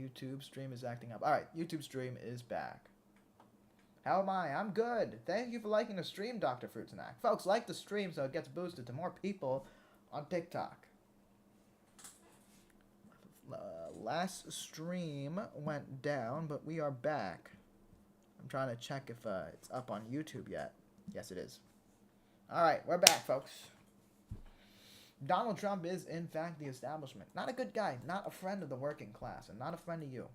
YouTube stream is acting up. All right, YouTube stream is back. How am I? I'm good. Thank you for liking the stream, Dr. Fruit Snack. Folks, like the stream so it gets boosted to more people on TikTok. Last stream went down, but we are back. I'm trying to check if it's up on YouTube yet. Yes, it is. All right, we're back, folks. Donald Trump is, in fact, the establishment. Not a good guy, not a friend of the working class, and not a friend of you.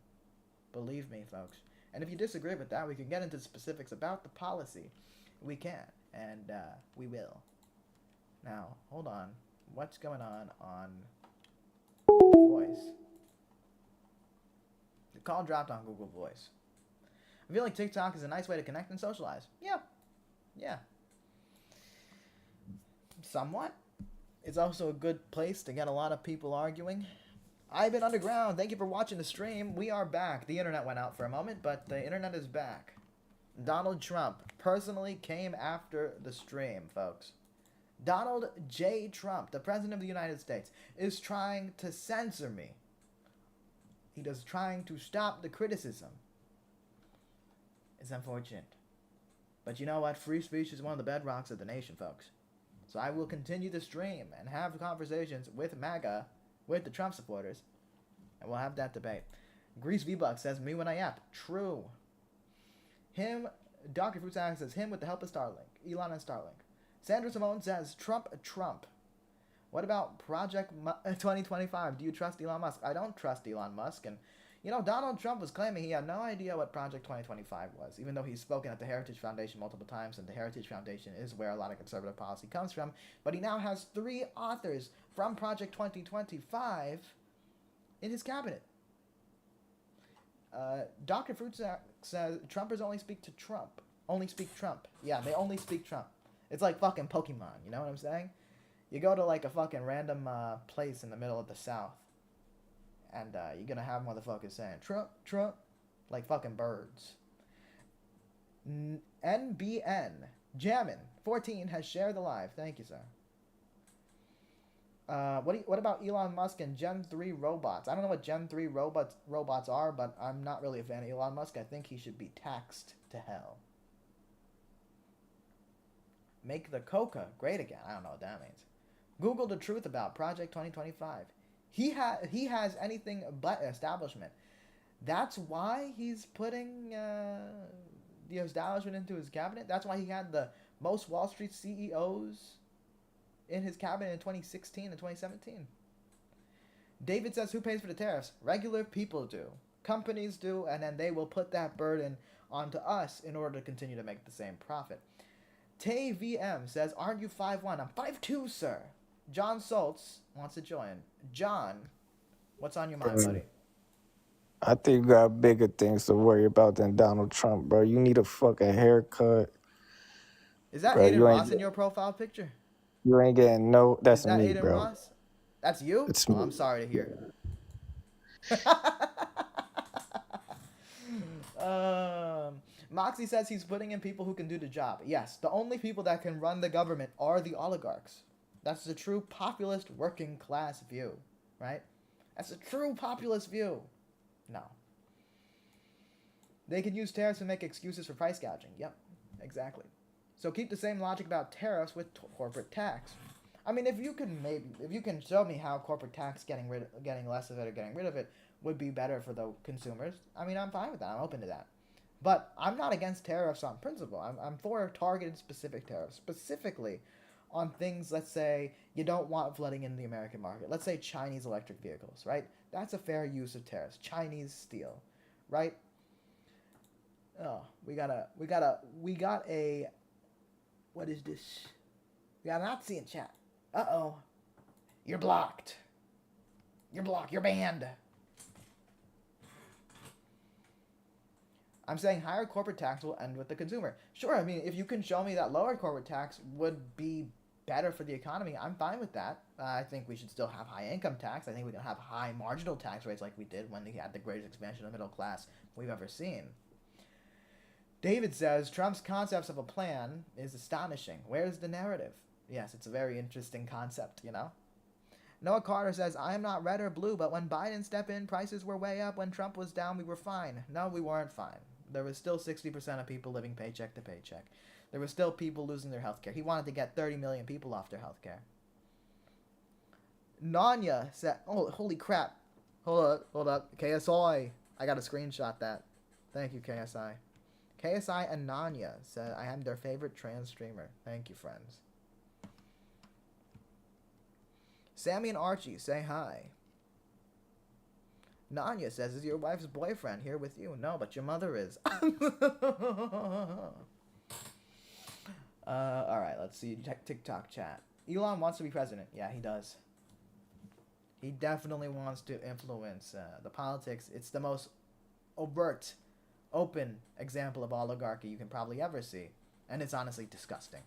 Believe me, folks. And if you disagree with that, we can get into specifics about the policy. We can, and we will. Now, hold on. What's going on Google Voice? The call dropped on Google Voice. I feel like TikTok is a nice way to connect and socialize. Yeah. Somewhat. It's also a good place to get a lot of people arguing. I've been underground. Thank you for watching the stream. We are back. The internet went out for a moment, but the internet is back. Donald Trump personally came after the stream, folks. Donald J. Trump, the President of the United States, is trying to censor me. He is trying to stop the criticism. It's unfortunate. But you know what? Free speech is one of the bedrocks of the nation, folks. So I will continue to stream and have conversations with MAGA, with the Trump supporters, and we'll have that debate. Grease V-Buck says, me when I yap. True. Him, Dr. Fruitsack says, him with the help of Starlink. Elon and Starlink. Sandra Simone says, Trump. What about Project 2025? Do you trust Elon Musk? I don't trust Elon Musk. And, you know, Donald Trump was claiming he had no idea what Project 2025 was, even though he's spoken at the Heritage Foundation multiple times, and the Heritage Foundation is where a lot of conservative policy comes from. But he now has 3 authors from Project 2025 in his cabinet. Dr. Fruitsack says Trumpers only speak to Trump. Only speak Trump. Yeah, they only speak Trump. It's like fucking Pokemon, you know what I'm saying? You go to like a fucking random place in the middle of the South, and you're gonna have motherfuckers saying Trump, Trump, like fucking birds. NBN Jammin 14 has shared the live. Thank you, sir. What about Elon Musk and Gen 3 robots? I don't know what Gen 3 robots are, but I'm not really a fan of Elon Musk. I think he should be taxed to hell. Make the coca great again. I don't know what that means. Google the truth about Project 2025. He has anything but establishment. That's why he's putting the establishment into his cabinet. That's why he had the most Wall Street CEOs in his cabinet in 2016 and 2017. David says, who pays for the tariffs? Regular people do. Companies do, and then they will put that burden onto us in order to continue to make the same profit. Tay VM says, aren't you 5'1"? I'm 5'2", sir. John Soltz wants to join. John, what's on your mind, buddy? I think you got bigger things to worry about than Donald Trump, bro. You need a fucking haircut. Is that bro, Aiden Ross in your profile picture? You ain't getting no... That's Is that me, Aiden bro. Ross? That's you? It's Oh, me. I'm sorry to hear. Moxie says he's putting in people who can do the job. Yes, the only people that can run the government are the oligarchs. That's the true populist working class view, right? That's a true populist view. No. They can use tariffs to make excuses for price gouging. Yep, exactly. So keep the same logic about tariffs with corporate tax. I mean, if you can show me how corporate tax getting less of it or getting rid of it would be better for the consumers, I mean, I'm fine with that. I'm open to that. But I'm not against tariffs on principle. I'm for targeted specific tariffs, specifically on things, let's say, you don't want flooding in the American market. Let's say Chinese electric vehicles, right? That's a fair use of tariffs. Chinese steel, right? Oh, we got a, what is this? We got a Nazi in chat. Uh-oh. You're blocked. You're blocked. You're banned. I'm saying higher corporate tax will end with the consumer. Sure, I mean, if you can show me that lower corporate tax would be better for the economy, I'm fine with that. I think we should still have high income tax. I think we can have high marginal tax rates like we did when we had the greatest expansion of middle class we've ever seen. David says, Trump's concepts of a plan is astonishing. Where's the narrative? Yes, it's a very interesting concept, you know? Noah Carter says, I am not red or blue, but when Biden stepped in, prices were way up. When Trump was down, we were fine. No, we weren't fine. There was still 60% of people living paycheck to paycheck. There were still people losing their health care. He wanted to get 30 million people off their health care. Nanya said, oh, holy crap. Hold up. KSI. I got to screenshot that. Thank you, KSI. KSI and Nanya said, I am their favorite trans streamer. Thank you, friends. Sammy and Archie say hi. Nanya says, is your wife's boyfriend here with you? No, but your mother is. Alright, let's see. TikTok chat. Elon wants to be president. Yeah, he does. He definitely wants to influence the politics. It's the most overt, open example of oligarchy you can probably ever see. And it's honestly disgusting.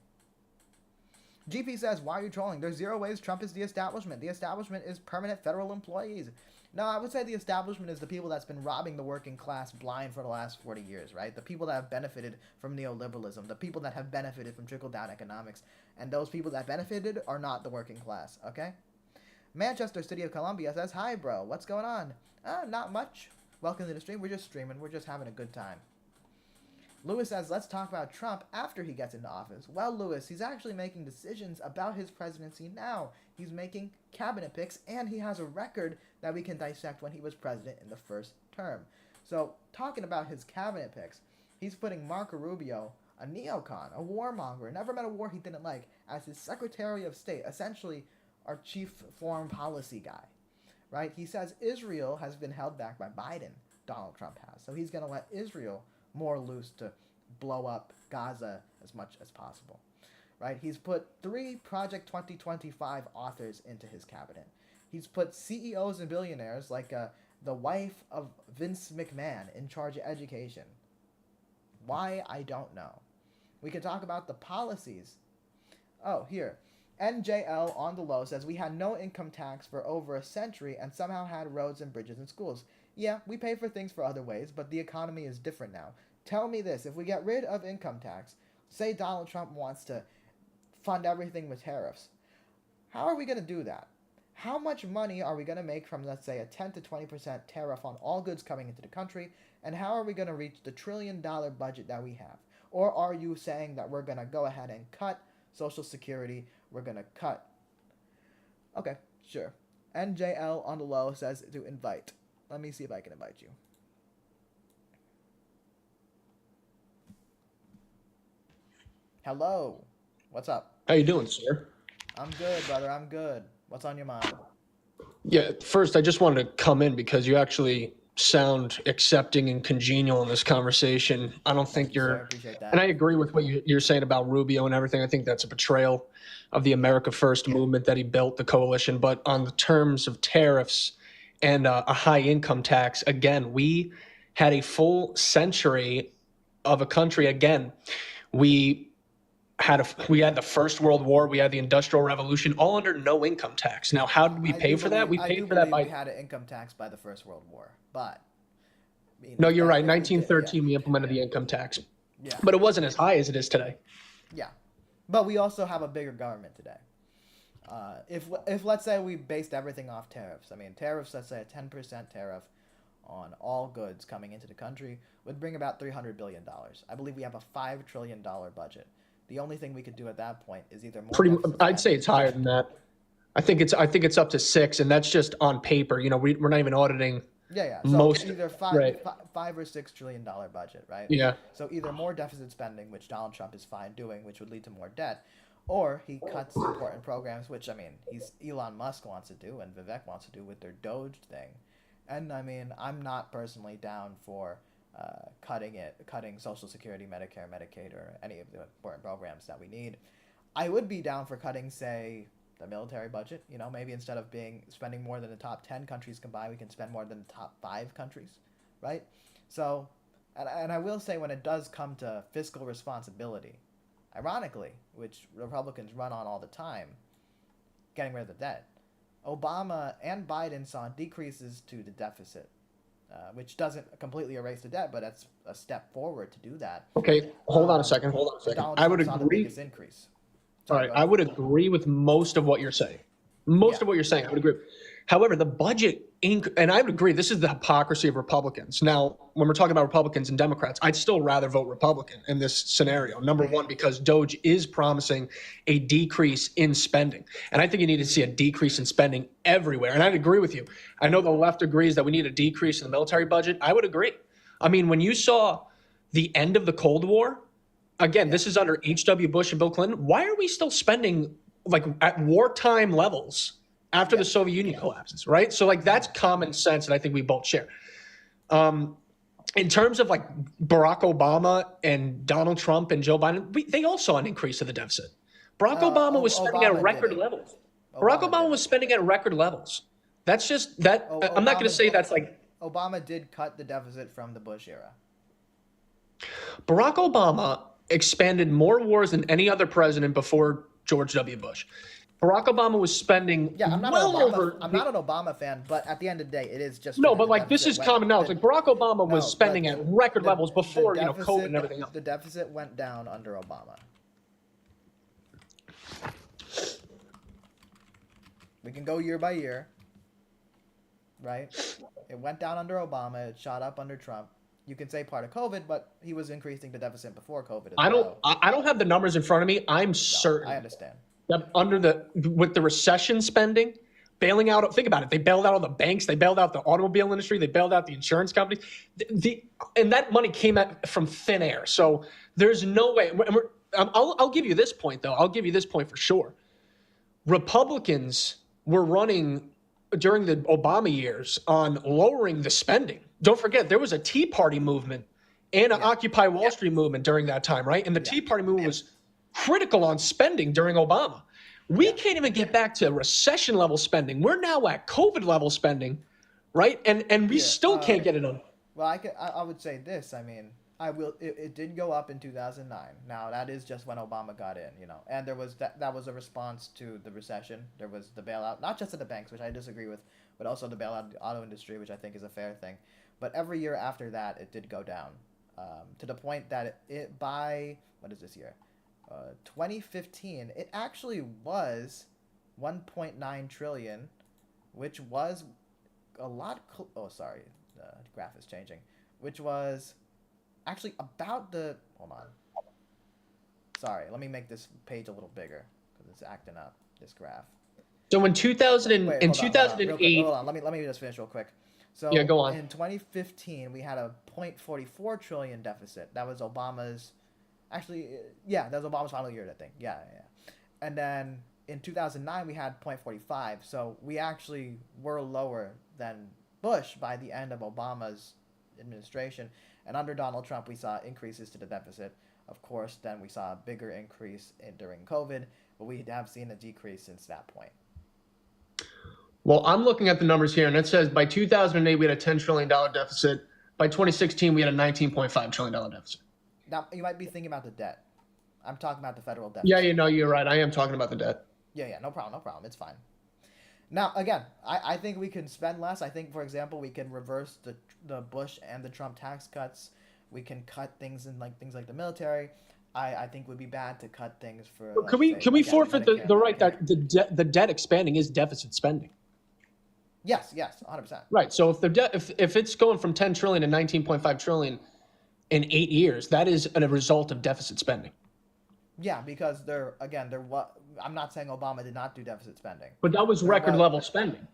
GP says, why are you trolling? There's zero ways Trump is the establishment. The establishment is permanent federal employees. No, I would say the establishment is the people that's been robbing the working class blind for the last 40 years, right? The people that have benefited from neoliberalism, the people that have benefited from trickle-down economics, and those people that benefited are not the working class, okay? Manchester City of Columbia says, hi, bro. What's going on? Not much. Welcome to the stream. We're just streaming. We're just having a good time. Lewis says, let's talk about Trump after he gets into office. Well, Lewis, he's actually making decisions about his presidency now. He's making cabinet picks, and he has a record that we can dissect when he was president in the first term. So, talking about his cabinet picks, he's putting Marco Rubio, a neocon, a warmonger, never met a war he didn't like, as his Secretary of State, essentially our chief foreign policy guy, right? He says Israel has been held back by Biden, Donald Trump has. So he's going to let Israel more loose to blow up Gaza as much as possible, right? He's put 3 Project 2025 authors into his cabinet. He's put CEOs and billionaires like the wife of Vince McMahon in charge of education. Why? I don't know. We can talk about the policies. Oh, here. NJL on the low says, we had no income tax for over a century and somehow had roads and bridges and schools. Yeah, we pay for things for other ways, but the economy is different now. Tell me this, if we get rid of income tax, say Donald Trump wants to fund everything with tariffs, how are we going to do that? How much money are we going to make from, let's say, a 10 to 20% tariff on all goods coming into the country, and how are we going to reach the $1 trillion budget that we have? Or are you saying that we're going to go ahead and cut Social Security, we're going to cut... Okay, sure. NJL on the low says to invite. Let me see if I can invite you. Hello. What's up? How you doing, sir? I'm good, brother. I'm good. What's on your mind? Yeah, first, I just wanted to come in because you actually sound accepting and congenial in this conversation. I don't think Sir, I you're, appreciate that. and I agree with what you're saying about Rubio and everything. I think that's a betrayal of the America First movement that he built, the coalition. But on the terms of tariffs and a high income tax, again, we had a full century of a country. Again, we had the First World War, we had the Industrial Revolution, all under no income tax. Now, how did we pay for that? We paid for that by... we had an income tax by the First World War, but... I mean, No, you're right. if we did, 1913, we implemented the income tax. Yeah. But it wasn't as high as it is today. Yeah. But we also have a bigger government today. If let's say we based everything off tariffs, I mean, tariffs, let's say a 10% tariff on all goods coming into the country would bring about $300 billion. I believe we have a $5 trillion budget. The only thing we could do at that point is either more... I'd say it's higher than that. I think it's up to 6, and that's just on paper. You know, we're not even auditing... Yeah. So most, either right. $5 or $6 trillion budget, right? Yeah. So either more deficit spending, which Donald Trump is fine doing, which would lead to more debt, or he cuts important programs, which, I mean, Elon Musk wants to do and Vivek wants to do with their Doge thing. And, I mean, I'm not personally down for cutting Social Security, Medicare, Medicaid, or any of the important programs that we need. I would be down for cutting, say, the military budget. You know, maybe instead of spending more than the top 10 countries combined, we can spend more than the top 5 countries, right? So, and I will say, when it does come to fiscal responsibility, ironically, which Republicans run on all the time, getting rid of the debt, Obama and Biden saw decreases to the deficit, which doesn't completely erase the debt, but that's a step forward to do that. Okay, hold on a second. Donald I would Trump saw the agree. biggest increase. All right, I would agree with most of what you're saying. Most Yeah. of what you're saying, I would agree. However, the budget, and I would agree, this is the hypocrisy of Republicans. Now, when we're talking about Republicans and Democrats, I'd still rather vote Republican in this scenario. Number one, because Doge is promising a decrease in spending. And I think you need to see a decrease in spending everywhere. And I'd agree with you. I know the left agrees that we need a decrease in the military budget. I would agree. I mean, when you saw the end of the Cold War, again, this is under H.W. Bush and Bill Clinton. Why are we still spending like at wartime levels after the Soviet Union collapses, right? So like that's common sense, and I think we both share. In terms of like Barack Obama and Donald Trump and Joe Biden, they all saw an increase of the deficit. Barack Obama was spending at record levels. Barack Obama was spending at record levels. That's just that. I'm not going to say that's like Obama did cut the deficit from the Bush era. Barack Obama expanded more wars than any other president before George W. Bush. Barack Obama was spending I'm not an Obama fan, but at the end of the day, it is just no. But like this is common knowledge. Like Barack Obama was spending at record levels before COVID and everything else. The deficit went down under Obama. We can go year by year, right? It went down under Obama. It shot up under Trump. You can say part of COVID, but he was increasing the deficit before COVID. I don't have the numbers in front of me. I'm certain. I understand. That with the recession spending, bailing out, think about it. They bailed out all the banks. They bailed out the automobile industry. They bailed out the insurance companies. And that money came from thin air. So there's no way. I'll give you this point, though. I'll give you this point for sure. Republicans were running during the Obama years on lowering the spending. Don't forget, there was a Tea Party movement and an Occupy Wall Street movement during that time, right? And the Tea Party movement was critical on spending during Obama. We can't even get back to recession level spending. We're now at COVID level spending, right? And we still can't get it on. Well, I would say this. I mean, it did go up in 2009. Now that is just when Obama got in, and there was that was a response to the recession. There was the bailout, not just of the banks, which I disagree with, but also the bailout of the auto industry, which I think is a fair thing. But every year after that, it did go down to the point that it by what is this year? 2015, it actually was 1.9 trillion, which was a lot. Sorry, the graph is changing. Which was actually about the. Hold on. Sorry, let me make this page a little bigger because it's acting up. This graph. So in 2008, hold on. Let me just finish real quick. So yeah, go on. In 2015, we had a 0.44 trillion deficit. That was Obama's. Actually, that was Obama's final year, I think. Yeah. And then in 2009, we had 0.45. So we actually were lower than Bush by the end of Obama's administration. And under Donald Trump, we saw increases to the deficit. Of course, then we saw a bigger increase during COVID, but we have seen a decrease since that point. Well, I'm looking at the numbers here, and it says by 2008, we had a $10 trillion deficit. By 2016, we had a $19.5 trillion deficit. Now, you might be thinking about the debt. I'm talking about the federal debt. Yeah, you're right. I am talking about the debt. Yeah, no problem. It's fine. Now, again, I think we can spend less. I think, for example, we can reverse the Bush and the Trump tax cuts. We can cut things like the military. I think it would be bad to cut things for. Can we forfeit the right that the debt expanding is deficit spending? Yes, 100%. Right. So if it's going from 10 trillion to 19.5 trillion in 8 years, that is a result of deficit spending. Yeah, because I'm not saying Obama did not do deficit spending, but that was record level spending.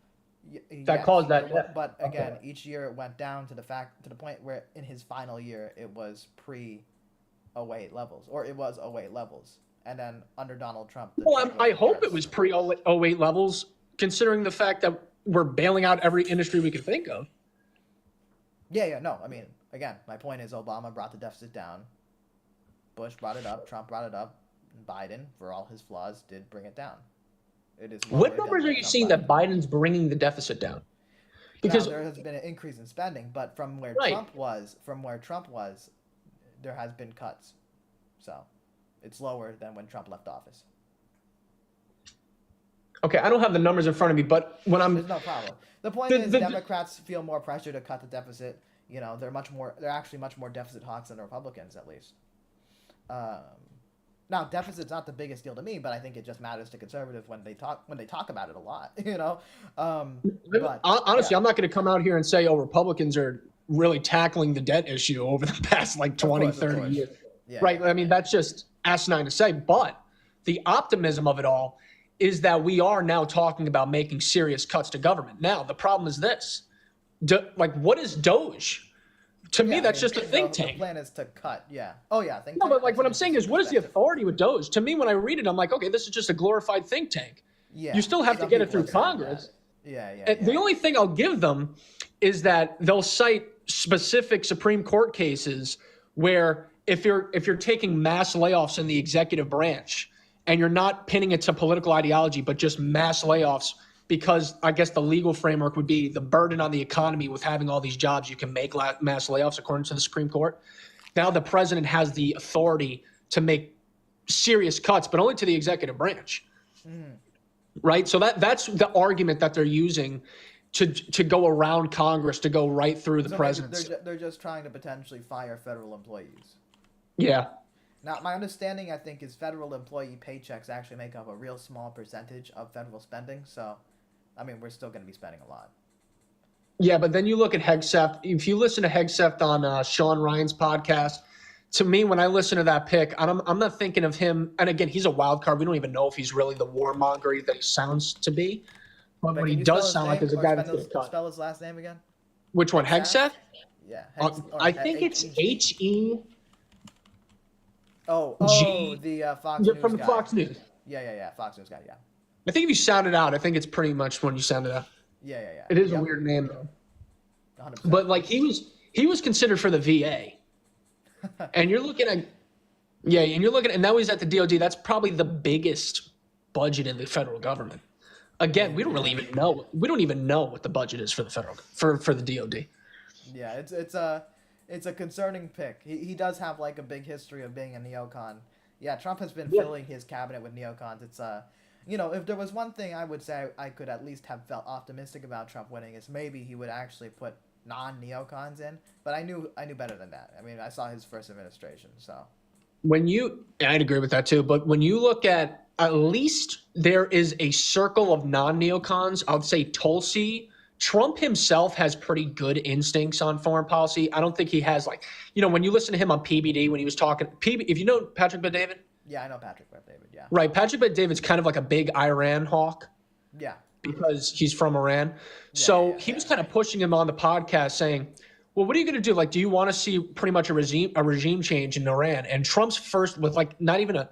That caused that. But again, each year it went down to the point where in his final year it was pre-08 levels, or it was 08 levels, and then under Donald Trump. I hope it was pre-08 levels, considering the fact that we're bailing out every industry we could think of. Yeah. No, I mean, again, my point is Obama brought the deficit down. Bush brought it up. Trump brought it up. Biden, for all his flaws, did bring it down. It is. What numbers are you seeing that Biden's bringing the deficit down? Because there has been an increase in spending, but from where Trump was, there has been cuts. So, it's lower than when Trump left office. Okay, I don't have the numbers in front of me, but there's no problem. The point is, Democrats feel more pressure to cut the deficit. They're actually much more deficit hawks than the Republicans, at least. Now, deficit's not the biggest deal to me, but I think it just matters to conservatives when they talk about it a lot, you know. But Honestly, yeah, I'm not going to come out here and say, oh, Republicans are really tackling the debt issue over the past like 20, 30 years. Yeah, right? yeah. I mean, that's just asinine to say. But the optimism of it all is that we are now talking about making serious cuts to government. Now, the problem is this. What is Doge? To me, that's just a think tank. The plan is to cut, yeah. Oh, yeah, think tank. No, but like what I'm saying is, what is the authority with Doge? To me, when I read it, I'm like, okay, this is just a glorified think tank. Yeah. You still have to get it through Congress. Yeah. The only thing I'll give them is that they'll cite specific Supreme Court cases where if you're taking mass layoffs in the executive branch and you're not pinning it to political ideology, but just mass layoffs, because I guess the legal framework would be the burden on the economy with having all these jobs, you can make mass layoffs according to the Supreme Court. Now the president has the authority to make serious cuts, but only to the executive branch. Right? So that's the argument that they're using to go around Congress, to go right through the president. They're just trying to potentially fire federal employees. Yeah. Now, my understanding, I think, is federal employee paychecks actually make up a real small percentage of federal spending. So, I mean, we're still going to be spending a lot. Yeah, but then you look at Hegseth. If you listen to Hegseth on Sean Ryan's podcast, to me, when I listen to that pick, I'm not thinking of him. And again, he's a wild card. We don't even know if he's really the warmonger that he sounds to be. But what he does sound like is a guy that's going to cut. Spell his last name again? Which one, Hegseth? Yeah. I think it's H-E. The Fox News from guy. Fox News. Yeah. Fox News guy, yeah. I think if you sound it out, I think it's pretty much when you sound it out. Yeah. It is a weird name, though. 100%. But like he was considered for the VA. And you're looking at, and now he's at the DOD. That's probably the biggest budget in the federal government. Again, we don't really even know. We don't even know what the budget is for the federal for the DOD. Yeah, it's a concerning pick. He does have like a big history of being a neocon. Yeah, Trump has been filling his cabinet with neocons. It's if there was one thing I would say I could at least have felt optimistic about Trump winning is maybe he would actually put non-neocons in, but I knew better than that. I mean, I saw his first administration, so. I'd agree with that too, but when you look at least there is a circle of non-neocons, I would say Tulsi. Trump himself has pretty good instincts on foreign policy. I don't think he has when you listen to him on PBD when he was talking, if you know Patrick Bet-David? Yeah, I know Patrick Bet-David, yeah. Right, Patrick Bet-David's kind of like a big Iran hawk. Yeah. Because he's from Iran. So he was kind of pushing him on the podcast saying, well, what are you going to do? Like, do you want to see pretty much a regime change in Iran? And Trump's first, with not even a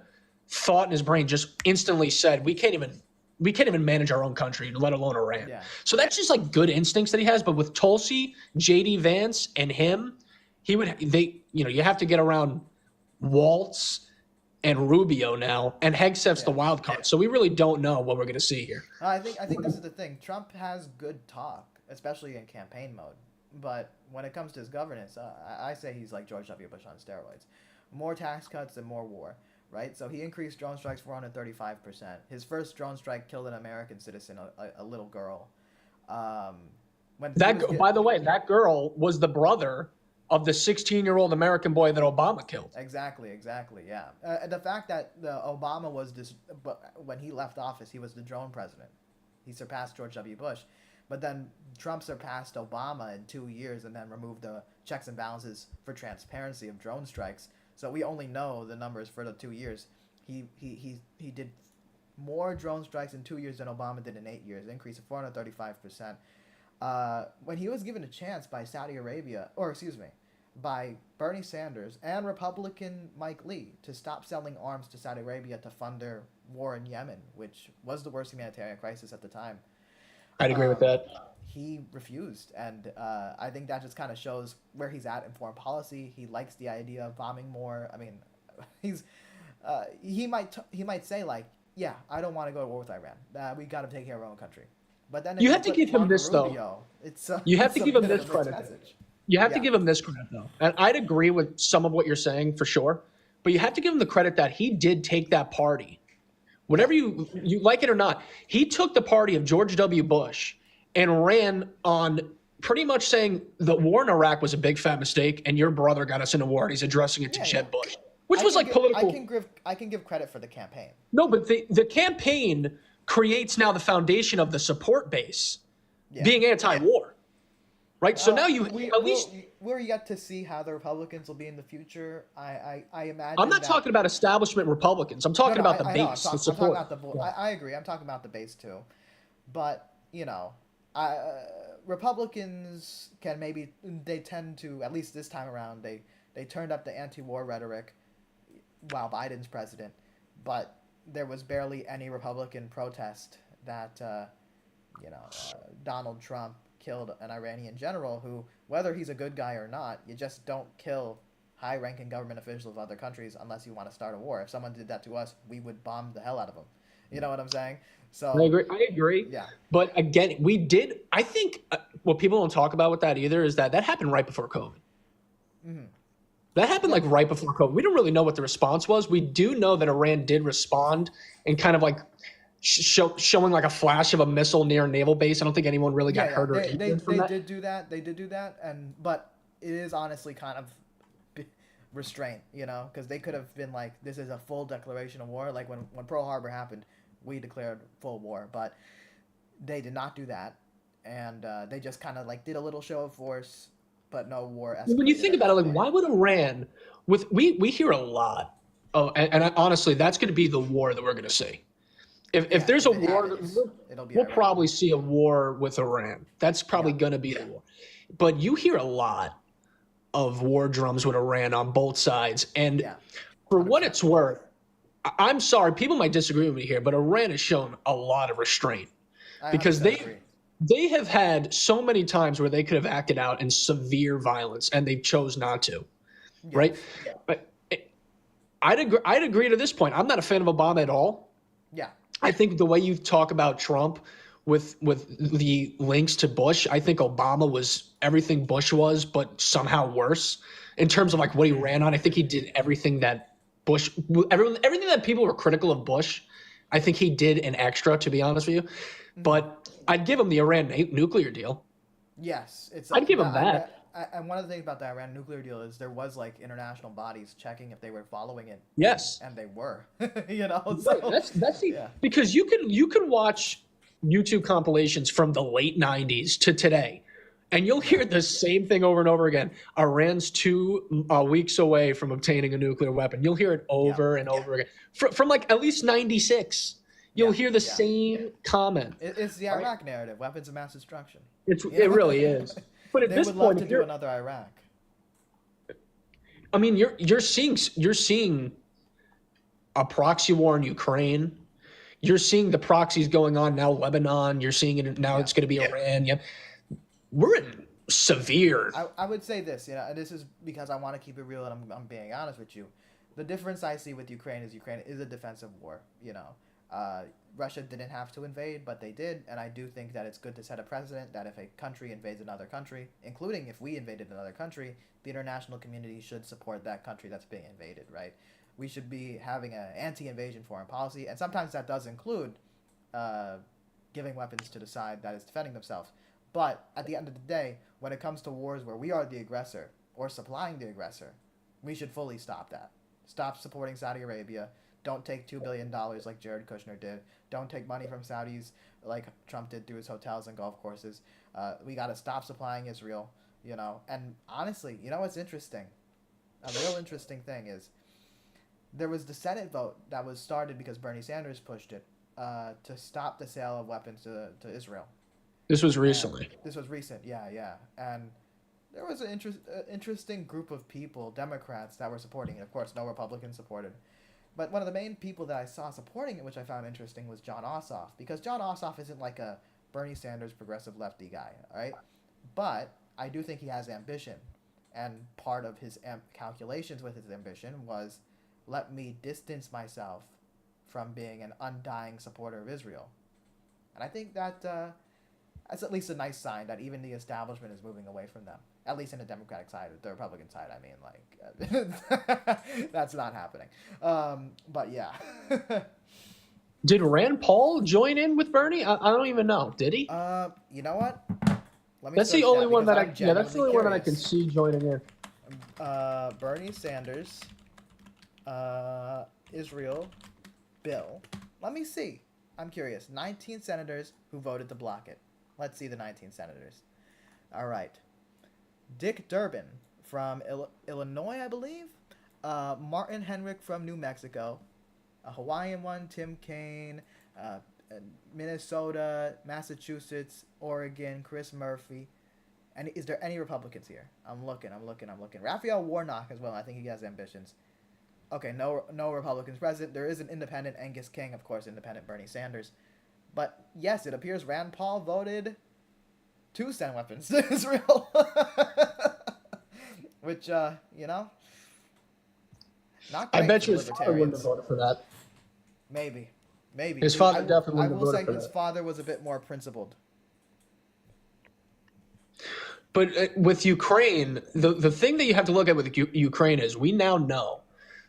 thought in his brain, just instantly said, we can't even manage our own country, let alone Iran. Yeah. So that's just like good instincts that he has. But with Tulsi, JD Vance, and him, you have to get around Waltz and Rubio now, and Hegseth's the wild card. So we really don't know what we're going to see here. I think this is the thing. Trump has good talk, especially in campaign mode. But when it comes to his governance, I say he's like George W. Bush on steroids. More tax cuts and more war, right? So he increased drone strikes 435%. His first drone strike killed an American citizen, a little girl. By the way, that girl was the brother of the 16-year-old American boy that Obama killed. Exactly, yeah. The fact that Obama was when he left office, he was the drone president. He surpassed George W. Bush. But then Trump surpassed Obama in 2 years and then removed the checks and balances for transparency of drone strikes. So we only know the numbers for the 2 years. He did more drone strikes in 2 years than Obama did in 8 years, an increase of 435%. When he was given a chance by by Bernie Sanders and Republican Mike Lee to stop selling arms to Saudi Arabia to fund their war in Yemen, which was the worst humanitarian crisis at the time. I'd agree with that. He refused, and I think that just kind of shows where he's at in foreign policy. He likes the idea of bombing more. I mean, he might say like, yeah, I don't want to go to war with Iran. We got to take care of our own country. But then you have to give him this though. You have to give him this credit. You have to give him this credit though, and I'd agree with some of what you're saying for sure. But you have to give him the credit that he did take that party. Whatever you like it or not, he took the party of George W. Bush and ran on pretty much saying the war in Iraq was a big fat mistake and your brother got us in a war and he's addressing it to Jeb Bush. which was like political. I can give credit for the campaign. No, but the campaign creates now the foundation of the support base being anti-war, right? So now we're yet to see how the Republicans will be in the future. I imagine. I'm not talking about establishment Republicans. I'm talking about the base, the support. I'm talking about I agree. I'm talking about the base too, but Republicans they tend to, at least this time around, they turned up the anti-war rhetoric while Biden's president, but there was barely any Republican protest that Donald Trump killed an Iranian general who, whether he's a good guy or not, you just don't kill high-ranking government officials of other countries unless you want to start a war. If someone did that to us, we would bomb the hell out of them. You know what I'm saying? So I agree. Yeah. But again, we did. I think what people don't talk about with that either is that happened right before COVID. Mm-hmm. That happened like right before COVID. We don't really know what the response was. We do know that Iran did respond and kind of like showing like a flash of a missile near a naval base. I don't think anyone really got hurt or injured from that. They did do that. They did do that, but it is honestly kind of restraint, because they could have been like, this is a full declaration of war. Like when Pearl Harbor happened, we declared full war, but they did not do that, and they just kind of like did a little show of force, but no war. When you think about it, like, why would Iran? We hear a lot. Oh, and honestly, that's going to be the war that we're going to see. If there's a war, we'll probably see a war with Iran. That's probably going to be the war. But you hear a lot of war drums with Iran on both sides. And for what it's worth, I'm sorry, people might disagree with me here, but Iran has shown a lot of restraint because they have had so many times where they could have acted out in severe violence and they chose not to, right? Yeah. But I'd agree to this point. I'm not a fan of Obama at all. Yeah. I think the way you talk about Trump with the links to Bush, I think Obama was everything Bush was, but somehow worse in terms of like what he ran on. I think he did everything that everything that people were critical of Bush, I think he did an extra, to be honest with you. But I'd give him the Iran nuclear deal. Yes, I'd give him that. And one of the things about the Iran nuclear deal is there was like international bodies checking if they were following it. Yes, and they were. So, that's because you can watch YouTube compilations from the late '90s to today, and you'll hear the same thing over and over again. Iran's 2 weeks away from obtaining a nuclear weapon. You'll hear it over and over again from like at least '96. You'll hear the same comment. It's the Iraq narrative: weapons of mass destruction. It really is. But at this point, point, to do another Iraq. I mean, you're seeing a proxy war in Ukraine. You're seeing the proxies going on now, Lebanon. You're seeing it now. It's going to be Iran. Yeah, we're in severe. I would say this, and this is because I want to keep it real, and I'm being honest with you. The difference I see with Ukraine is a defensive war. Russia didn't have to invade, but they did, and I do think that it's good to set a precedent that if a country invades another country, including if we invaded another country, the international community should support that country that's being invaded, right? We should be having an anti-invasion foreign policy, and sometimes that does include giving weapons to the side that is defending themselves. But at the end of the day, when it comes to wars where we are the aggressor or supplying the aggressor, we should fully stop that. Stop supporting Saudi Arabia. Don't take $2 billion like Jared Kushner did. Don't take money from Saudis like Trump did through his hotels and golf courses. We got to stop supplying Israel, And honestly, what's interesting? A real interesting thing is there was the Senate vote that was started because Bernie Sanders pushed it to stop the sale of weapons to Israel. This was recently. This was recent, yeah. And there was an interesting group of people, Democrats, that were supporting it. Of course, no Republicans supported. But one of the main people that I saw supporting it, which I found interesting, was Jon Ossoff. Because Jon Ossoff isn't like a Bernie Sanders progressive lefty guy, all right? But I do think he has ambition. And part of his calculations with his ambition was, let me distance myself from being an undying supporter of Israel. And I think that that's at least a nice sign that even the establishment is moving away from them. At least in the Democratic side. The Republican side, I mean, that's not happening. But yeah. Did Rand Paul join in with Bernie? I don't even know. Did he? You know what? That's the only one that that's the only one that I can see joining in. Bernie Sanders Israel bill. Let me see. I'm curious. 19 senators who voted to block it. Let's see the 19 senators. All right. Dick Durbin from Illinois, I believe. Martin Henrik from New Mexico. A Hawaiian one, Tim Kaine. Minnesota, Massachusetts, Oregon, Chris Murphy. And is there any Republicans here? I'm looking. Raphael Warnock as well. I think he has ambitions. Okay, no Republicans present. There is an independent, Angus King, of course, independent Bernie Sanders. But yes, it appears Rand Paul voted to send weapons to Israel. Which, not great. I bet for you his father wouldn't have libertarians. voted for that. Maybe. His father definitely I wouldn't have will say voted for his that. father was a bit more principled. But with Ukraine, the thing that you have to look at with Ukraine is we now know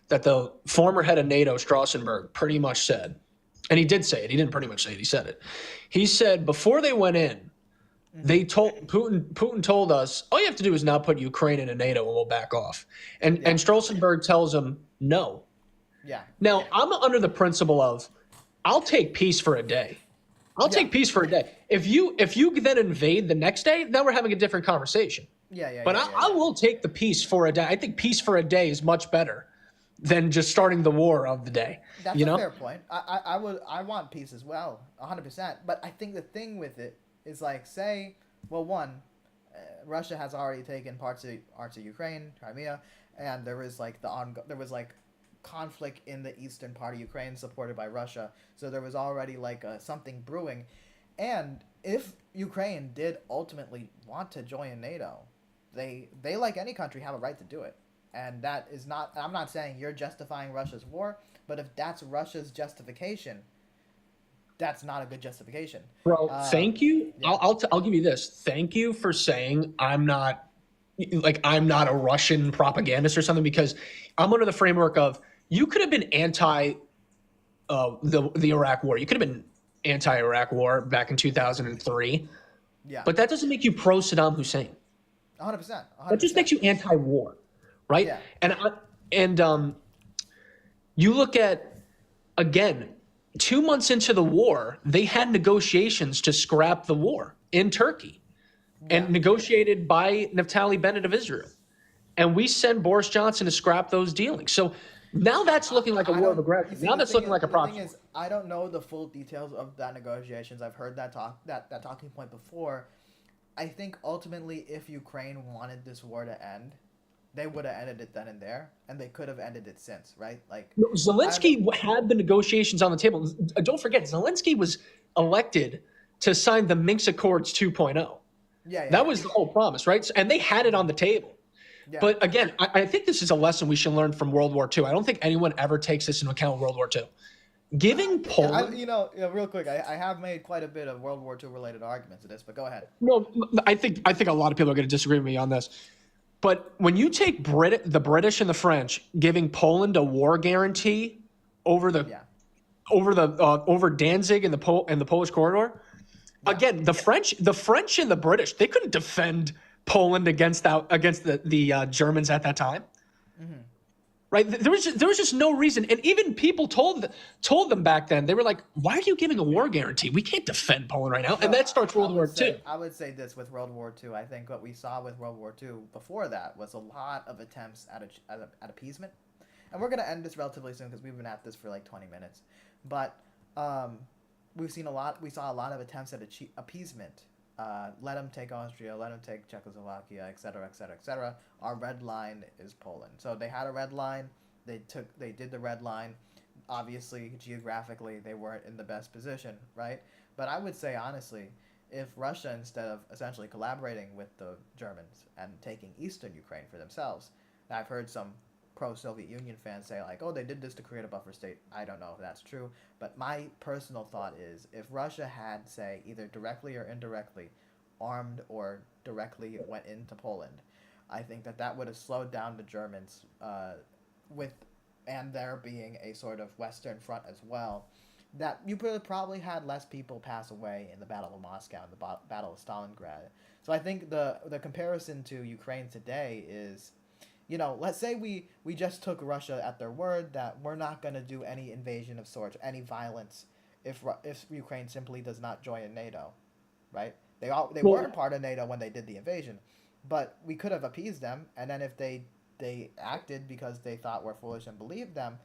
that the former head of NATO, Strassenberg, pretty much said, and he did say it. He didn't pretty much say it. He said it. He said before they went in, they told Putin told us all you have to do is not put Ukraine into NATO and we'll back off. And Strassenberg tells him no. Yeah. Now I'm under the principle of I'll take peace for a day. I'll take peace for a day. If you then invade the next day, then we're having a different conversation. But I will take the peace for a day. I think peace for a day is much better than just starting the war of the day. That's a fair point. I want peace as well, 100%. But I think the thing with it is Russia has already taken parts of Ukraine, Crimea, and there was conflict in the eastern part of Ukraine supported by Russia. So there was already something brewing. And if Ukraine did ultimately want to join NATO, they like any country have a right to do it. And that is not, I'm not saying you're justifying Russia's war, but if that's Russia's justification, that's not a good justification. Bro, thank you. Yeah. I'll give you this. Thank you for saying I'm not a Russian propagandist or something, because I'm under the framework of you could have been anti the Iraq war. You could have been anti-Iraq war back in 2003. Yeah. But that doesn't make you pro Saddam Hussein. 100%. That just makes you anti-war, right? Yeah. And you look at, again, 2 months into the war, they had negotiations to scrap the war in Turkey and negotiated by Naftali Bennett of Israel. And we send Boris Johnson to scrap those dealings. So now that's looking like a war of aggression. Now that's looking like a proxy. The thing is, I don't know the full details of that negotiations. I've heard that talking point before. I think ultimately if Ukraine wanted this war to end, they would have ended it then and there, and they could have ended it since, right? Zelensky had the negotiations on the table. Don't forget, Zelensky was elected to sign the Minsk Accords 2.0. That was the whole promise, right? And they had it on the table. Yeah. But again, I think this is a lesson we should learn from World War II. I don't think anyone ever takes this into account in World War II. Giving Poland... real quick, I have made quite a bit of World War II related arguments to this, but go ahead. No, I think a lot of people are going to disagree with me on this. But when you take the British and the French giving Poland a war guarantee over Danzig and the Polish corridor, again, the French and the British, they couldn't defend Poland against the Germans at that time. Mm-hmm. Right? There was just no reason. And even people told them back then, they were like, why are you giving a war guarantee? We can't defend Poland right now. And that starts World War II. I would say this with World War II. I think what we saw with World War II before that was a lot of attempts at appeasement. And we're going to end this relatively soon because we've been at this for 20 minutes. But we saw a lot of attempts at appeasement. Let them take Austria, let them take Czechoslovakia, etc., etc., etc. Our red line is Poland. So they had a red line. They did the red line. Obviously, geographically, they weren't in the best position, right? But I would say, honestly, if Russia, instead of essentially collaborating with the Germans and taking eastern Ukraine for themselves, and I've heard some pro-Soviet Union fans say, oh, they did this to create a buffer state. I don't know if that's true. But my personal thought is, if Russia had, say, either directly or indirectly armed or directly went into Poland, I think that would have slowed down the Germans and there being a sort of Western front as well, that you could have probably had less people pass away in the Battle of Moscow and the Battle of Stalingrad. So I think the comparison to Ukraine today is, You know, let's say we just took Russia at their word that we're not going to do any invasion of sorts, any violence, if Ukraine simply does not join NATO, right? They Well, weren't part of NATO when they did the invasion, but we could have appeased them, and then if they acted because they thought we're foolish and believed them,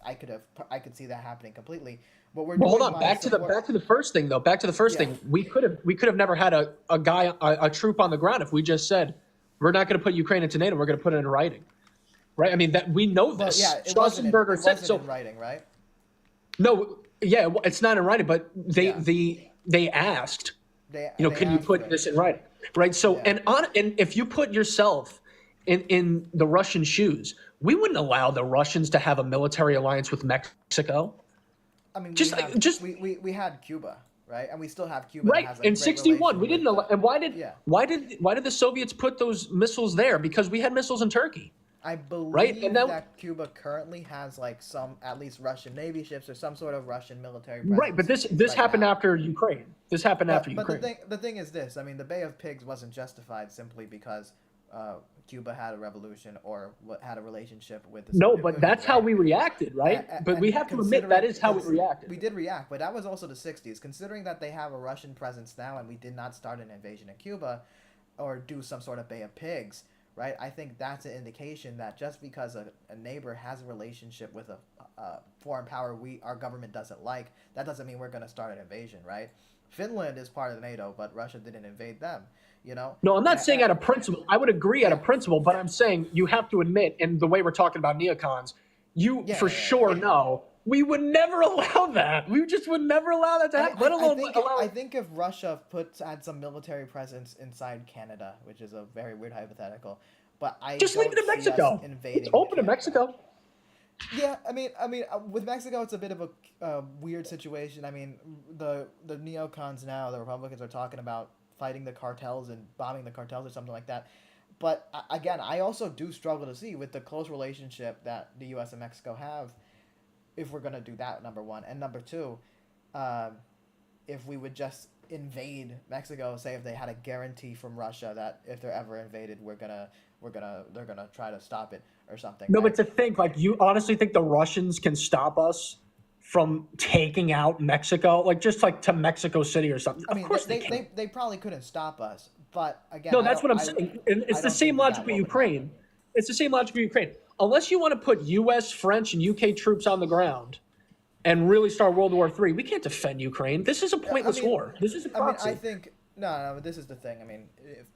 I could see that happening completely. What we're Well, hold doing on. by support, Back to the first thing though. Back to the first yeah. thing. We could have never had a troop on the ground if we just said we're not going to put Ukraine into NATO. We're going to put it in writing, right? I mean that we know Well, this. yeah, Schwarzenberger it said wasn't so. in writing, right? No, yeah, it's not in writing, but Yeah, they asked, they can you asked for put it. this in writing, right? So Yeah. and if you put yourself in the Russian shoes, we wouldn't allow the Russians to have a military alliance with Mexico. I mean, Just we had Cuba, right? And we still have Cuba that right has a in great '61, we relation didn't with allow. the And yeah. why did the Soviets put those missiles there? Because we had missiles in Turkey, I right? And believe now that Cuba currently has like some at least Russian Navy ships or some sort of Russian military right, but presence this right happened now. after Ukraine. This happened after But Ukraine. the thing is this. I mean, the Bay of Pigs wasn't justified simply because Cuba had a revolution or had a relationship with the No, Soviet but Union, that's how right? we reacted, right? But we And have to admit that is how we reacted. we did react, but that was also the '60s. Considering that they have a Russian presence now, and we did not start an invasion of Cuba, or do some sort of Bay of Pigs, right? I think that's an indication that just because a neighbor has a relationship with a foreign power our government doesn't like, that doesn't mean we're going to start an invasion, right? Finland is part of NATO, but Russia didn't invade them, you know? No, I'm not saying And, out of principle. I would agree out yeah, of principle, but I'm saying you have to admit, and the way we're talking about neocons, you yeah, for yeah, yeah, yeah. sure know we would never allow that. We just would never allow that to I mean, happen, let alone I allow. think if Russia had some military presence inside Canada, which is a very weird hypothetical, but I Just leave it don't in see us Mexico. It's invading open to Canada. Mexico. Yeah, with Mexico, it's a bit of a weird situation. I mean, the neocons now, the Republicans are talking about fighting the cartels and bombing the cartels or something like that. But again, I also do struggle to see with the close relationship that the U.S. and Mexico have, if we're gonna do that. Number one, and number two, um, if we would just invade Mexico, say if they had a guarantee from Russia that if they're ever invaded, they're gonna try to stop it or something, No, but right? to think, like, you honestly think the Russians can stop us from taking out Mexico, like just like to Mexico City or something? I Of mean, course they can. they probably couldn't stop us, but again, No, that's what I'm saying. And I it's the don't same think logic with what would happen. Ukraine. It's the same logic with Ukraine. Unless you want to put U.S., French, and UK troops on the ground and really start World War III, we can't defend Ukraine. This is a I pointless mean, war. This is a I proxy. think no. This is the thing. I mean,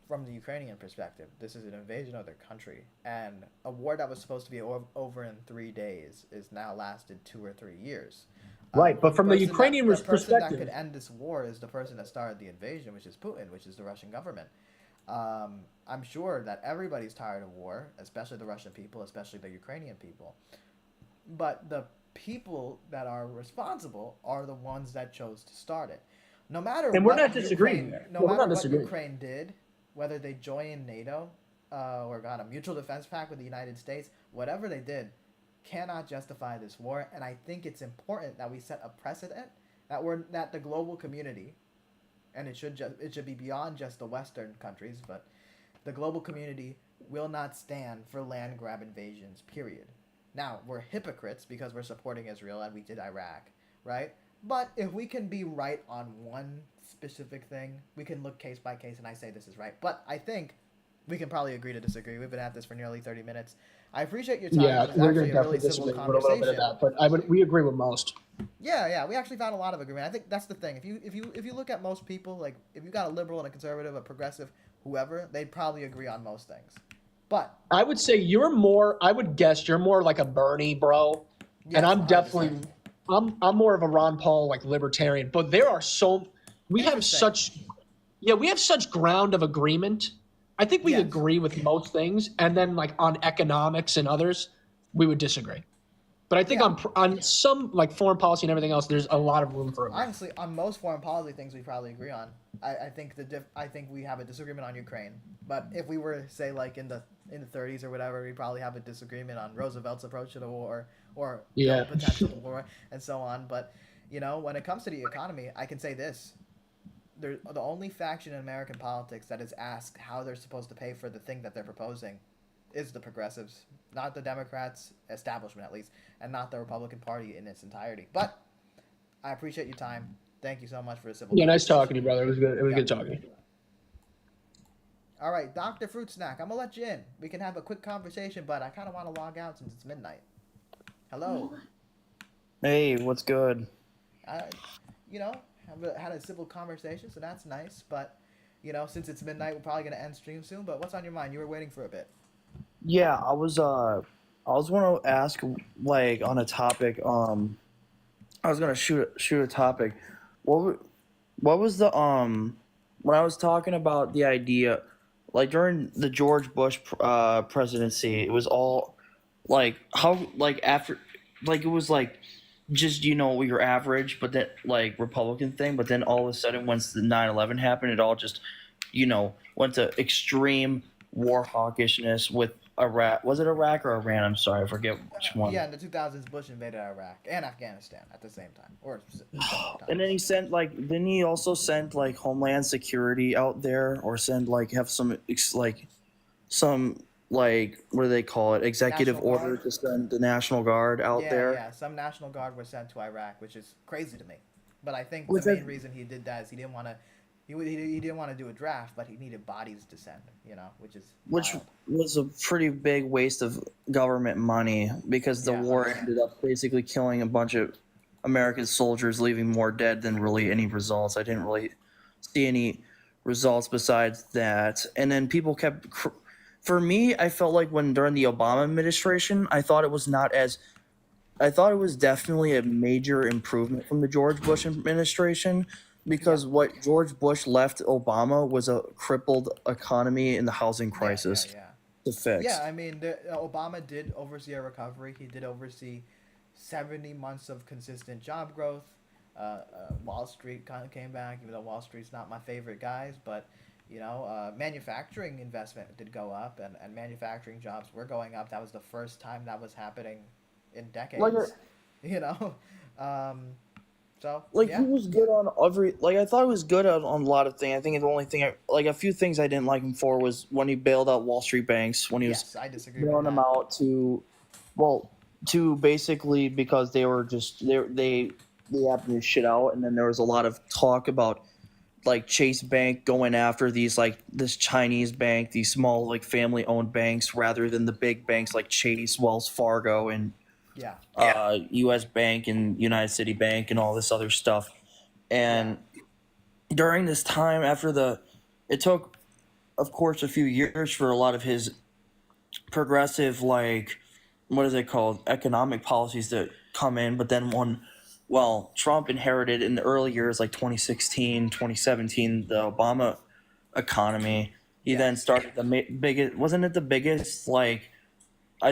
from the Ukrainian perspective, this is an invasion of their country, and a war that was supposed to be over in 3 days is now lasted 2 or 3 years. Right, but from the Ukrainian The person that could perspective, end this war is the person that started the invasion, which is Putin, which is the Russian government. I'm sure that everybody's tired of war, especially the Russian people, especially the Ukrainian people. But the people that are responsible are the ones that chose to start it. No matter and we're what not disagreeing Ukraine, there. no Yeah, we're matter not what disagreeing. Ukraine did, whether they joined NATO or got a mutual defense pact with the United States, whatever they did, cannot justify this war. And I think it's important that we set a precedent that the global community, and it should be beyond just the Western countries, but the global community will not stand for land grab invasions. Period. Now we're hypocrites because we're supporting Israel and we did Iraq, right? But if we can be right on one specific thing, we can look case by case, and I say this is right. But I think we can probably agree to disagree. We've been at this for nearly 30 minutes. I appreciate your time. Yeah, It was we're going actually to a really definitely civil disagree with a little bit of conversation. that, but we agree with most. Yeah, we actually found a lot of agreement. I think that's the thing. If you look at most people, like if you got a liberal and a conservative, a progressive, whoever, they'd probably agree on most things. But I would say I would guess you're more like a Bernie bro. And yes, I'm 100%. definitely, I'm more of a Ron Paul, like libertarian, but we have Interesting. we have such ground of agreement. I think we Yes. agree with most things. And then like on economics and others, we would disagree. But I think Yeah. on some like foreign policy and everything else, there's a lot of room for agreement. Honestly, on most foreign policy things, we probably agree on. I think I think we have a disagreement on Ukraine. But if we were say like in the 30s or whatever, we probably have a disagreement on Roosevelt's approach to the war or Yeah. the potential war and so on. But when it comes to the economy, I can say this: the only faction in American politics that is asked how they're supposed to pay for the thing that they're proposing is the progressives, not the Democrats, establishment at least, and not the Republican Party in its entirety. But I appreciate your time. Thank you so much for the civil Yeah, nice conversation. talking to you, brother. It was good. It was Yep. good talking to you. All right, Dr. Fruit Snack, I'm going to let you in. We can have a quick conversation, but I kind of want to log out since it's midnight. Hello. Hey, what's good? I, had a civil conversation, so that's nice. But, since it's midnight, we're probably going to end stream soon. But what's on your mind? You were waiting for a bit. Yeah, I was gonna ask like on a topic. I was gonna shoot a topic. What was the when I was talking about the idea, like during the George Bush presidency, it was all like how like after like it was like just your average, but then like Republican thing, but then all of a sudden once the 9/11 happened, it all just went to extreme war hawkishness with Iraq. Was it Iraq or Iran? I'm sorry, I forget which one. Yeah, in the 2000s, Bush invaded Iraq and Afghanistan at the same time, or similar times. And then then he also sent like Homeland Security out there, or send like have some what do they call it? Executive National order Guard? to send the National Guard out there. Yeah, some National Guard was sent to Iraq, which is crazy to me. But I think Which the I- main reason he did that is he didn't want to. He didn't want to do a draft, but he needed bodies to send. Which is Which wild. was a pretty big waste of government money because the Yeah, war 100%. ended up basically killing a bunch of American soldiers, leaving more dead than really any results. I didn't really see any results besides that. And then people kept. For me, I felt like during the Obama administration, I thought it was not as. I thought it was definitely a major improvement from the George Bush administration, because what George Bush left Obama was a crippled economy and the housing crisis Yeah. to fix. Yeah, I mean, Obama did oversee a recovery. He did oversee 70 months of consistent job growth. Wall Street kind of came back, even though Wall Street's not my favorite guys. But, manufacturing investment did go up, and manufacturing jobs were going up. That was the first time that was happening in decades. So, yeah. He was good on every. I thought he was good on a lot of things. I think the only thing a few things I didn't like him for was when he bailed out Wall Street banks, when he was Yes, I disagree with bailing them that. out to basically because they were just they happened to shit out, and then there was a lot of talk about like Chase Bank going after these this Chinese bank, these small family owned banks, rather than the big banks like Chase, Wells Fargo, and Yeah. U.S. Bank and United City Bank and all this other stuff. And during this time, it took, of course, a few years for a lot of his progressive, what is it called, economic policies to come in. But then Trump inherited in the early years, like 2016, 2017, the Obama economy. He then started the biggest, wasn't it the biggest, I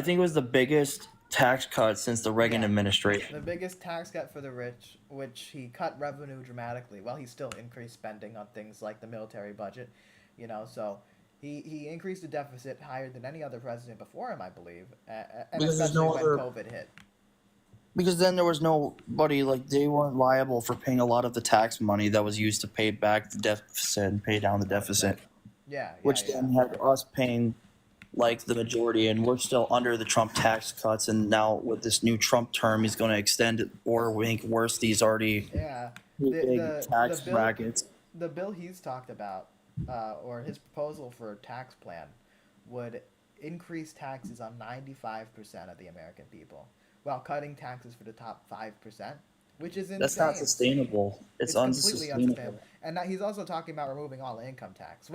think it was the biggest tax cut since the Reagan administration. The biggest tax cut for the rich, which he cut revenue dramatically. Well, he still increased spending on things like the military budget, so he increased the deficit higher than any other president before him, I believe, and Because there's especially no when other- COVID hit. Because then there was nobody, they weren't liable for paying a lot of the tax money that was used to pay back the deficit and pay down the deficit, which then had us paying the majority, and we're still under the Trump tax cuts. And now with this new Trump term, he's going to extend it or make worse these already big tax brackets. The bill he's talked about, or his proposal for a tax plan, would increase taxes on 95% of the American people, while cutting taxes for the top 5%, which is insane. That's not sustainable. It's completely unsustainable. unsustainable. And now he's also talking about removing all income tax.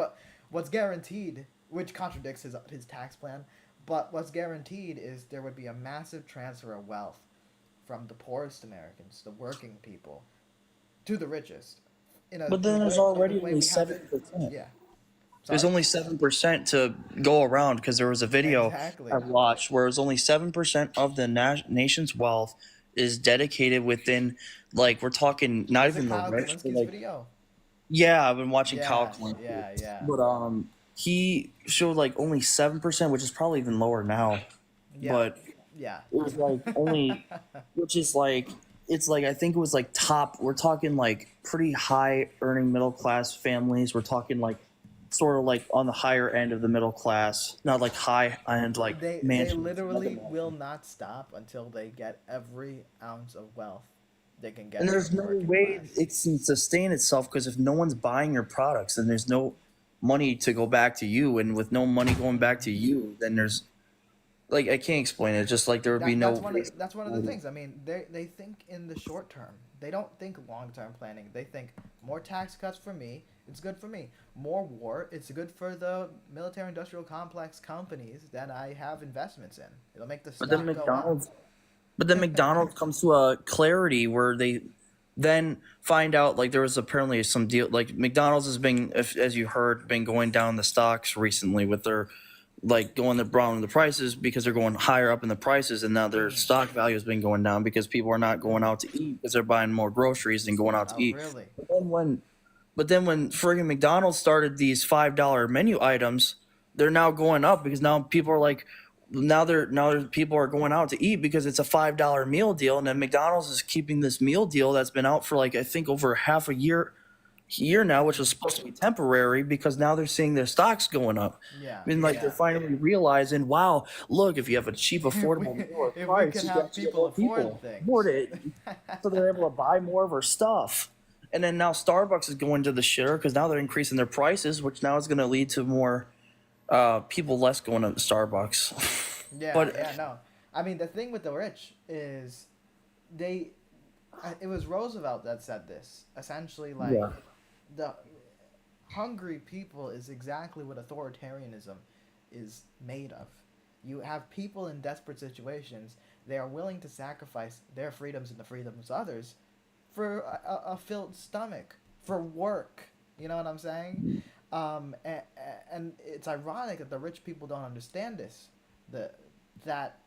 What's guaranteed, which contradicts his tax plan, but what's guaranteed is there would be a massive transfer of wealth from the poorest Americans, the working people, to the richest. But then there's already only 7%. Yeah. There's Sorry? only 7% to go around, because there was a video Exactly. I watched where it was only 7% of the nation's wealth is dedicated within, we're talking not Is it even Kyle the rich. Kalinski's But video? Yeah, I've been watching Yeah, Kyle Kalinske. yeah. But he showed only 7%, which is probably even lower now. Yeah. But Yeah. it was only, which is it's I think it was top. We're talking pretty high earning middle class families. We're talking sort of like on the higher end of the middle class, not like high end like They mansions. literally will not stop until they get every ounce of wealth they can get. And from there's the no working way class. it can sustain itself because if no one's buying your products, then there's no money to go back to you, and with no money going back to you, then there's like I can't explain it. Just like there would be no. That's one of the things. I mean, they think in the short term. They don't think long term planning. They think more tax cuts for me. It's good for me. More war. It's good for the military industrial complex companies that I have investments in. It'll make the stock But then go up. McDonald's, but then McDonald's comes to a clarity where they then find out like there was apparently some deal like McDonald's has been, as you heard, been going down the stocks recently with their like going down the prices because they're going higher up in the prices, and now their stock value has been going down because people are not going out to eat because they're buying more groceries than going out to Oh, eat. really? But then when friggin' McDonald's started these $5 menu items, they're now going up because now people are like, people are going out to eat because it's a $5 meal deal, and then McDonald's is keeping this meal deal that's been out for like I think over half a year now, which was supposed to be temporary because now they're seeing their stocks going up. Yeah. I mean, like they're finally realizing, wow, look, if you have a cheap, affordable meal If we price, can you have actually people get more afford things. afford it, so they're able to buy more of our stuff. And then now Starbucks is going to the shitter because now they're increasing their prices, which now is going to lead to more people less going to Starbucks. No. I mean, the thing with the rich is it was Roosevelt that said this. Essentially, like, the hungry people is exactly what authoritarianism is made of. You have people in desperate situations. They are willing to sacrifice their freedoms and the freedoms of others for a filled stomach, for work. You know what I'm saying? And it's ironic that the rich people don't understand this. That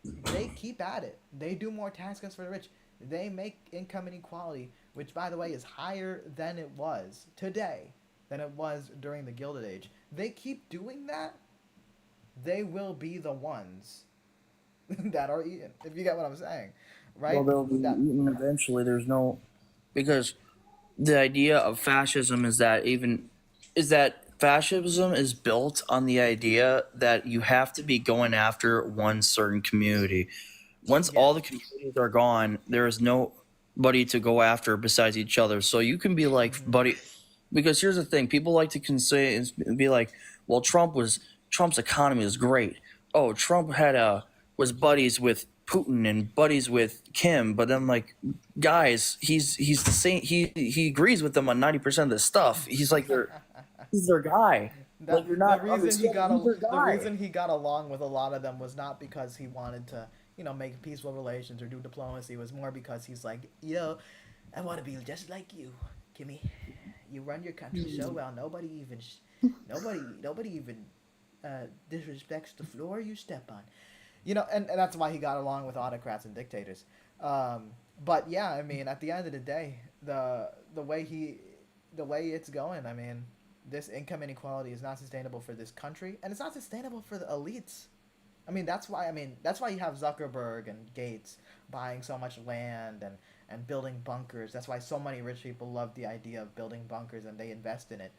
they keep at it. They do more tax cuts for the rich. They make income inequality, which, by the way, is higher than it was today, than it was during the Gilded Age. They keep doing that, they will be the ones that are eaten, if you get what I'm saying. Right? Well, they'll be eaten eventually. There's no, because the idea of fascism is that fascism is built on the idea that you have to be going after one certain community. Once all the communities are gone, there is nobody to go after besides each other. So you can be like, buddy, because here's the thing: people like to say and be like, "Well, Trump's economy is great. Oh, Trump was buddies with Putin and buddies with Kim," but then like, guys, he's the same. He agrees with them on 90% of the stuff. He's like he's their guy. Like you're not. The reason he got along with a lot of them was not because he wanted to, make peaceful relations or do diplomacy. It was more because he's like, I want to be just like you, Kimmy. You run your country so well. Nobody even disrespects the floor you step on. And that's why he got along with autocrats and dictators. But yeah, I mean, at the end of the day, the way it's going, I mean, this income inequality is not sustainable for this country, and it's not sustainable for the elites. I mean, that's why you have Zuckerberg and Gates buying so much land and building bunkers. That's why so many rich people love the idea of building bunkers and they invest in it.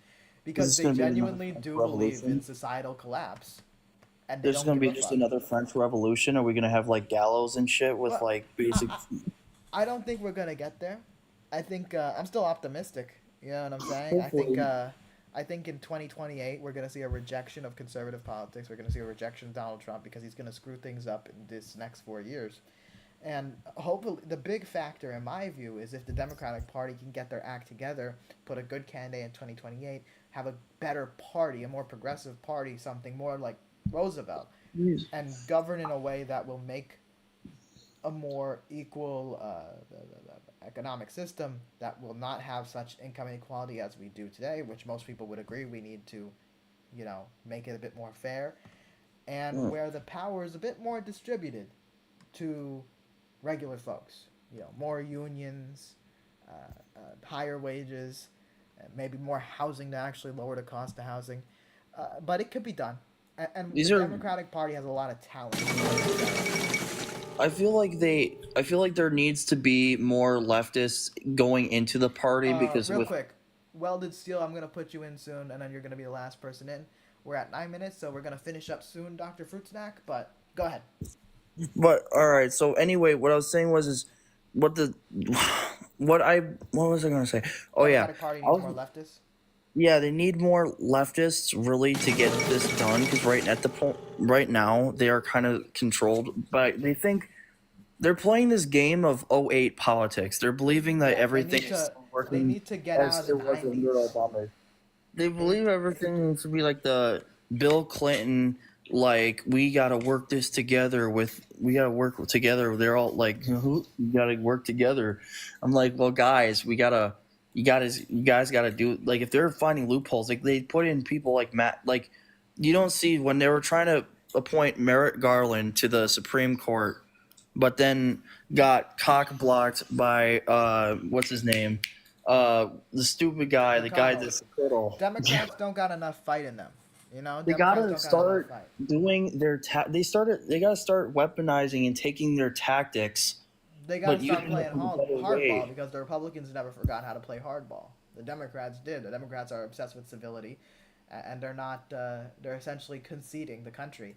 Because they genuinely do believe in societal collapse. And there's going to be just another French Revolution. Are we going to have like gallows and shit with like basic... I don't think we're going to get there. I think I'm still optimistic. You know what I'm saying? Hopefully. I think in 2028 we're going to see a rejection of conservative politics. We're going to see a rejection of Donald Trump because he's going to screw things up in this next 4 years. And hopefully the big factor in my view is if the Democratic Party can get their act together, put a good candidate in 2028, have a better party, a more progressive party, something more like Roosevelt, and govern in a way that will make a more equal economic system that will not have such income inequality as we do today, which most people would agree we need to, make it a bit more fair, and where the power is a bit more distributed to regular folks. More unions, higher wages, maybe more housing to actually lower the cost of housing. But it could be done. And the Democratic Party has a lot of talent. I feel like there needs to be more leftists going into the party because real quick, Welded Steel, I'm gonna put you in soon, and then you're gonna be the last person in. We're at 9 minutes, so we're gonna finish up soon, Dr. Fruit Snack. But go ahead. But all right. So anyway, what I was saying was is what the what was I gonna say? Oh yeah, Democratic Party I needs was more leftists. yeah. They need more leftists really to get this done because right now they are kind of controlled by they think they're playing this game of '08 politics. They're believing that Yeah, everything is still they working need to get out as of it the was under 90s. Obama. They They need believe everything needs to be like the Bill Clinton, like we gotta work this together with we gotta work together. They're all like, who you gotta work together. I'm like, well, guys, you guys gotta do like if they're finding loopholes, like they put in people like Matt, like you don't see when they were trying to appoint Merrick Garland to the Supreme Court, but then got cock blocked by what's his name, the stupid guy, the guy McConnell. that's acquittal. Democrats don't got enough fight in them. They Democrats gotta don't got enough start fight. doing their they gotta start weaponizing and taking their tactics, They got but to start using playing it in a better hardball way. because the Republicans never forgot how to play hardball. The Democrats did. The Democrats are obsessed with civility, and they're not. They're essentially conceding the country.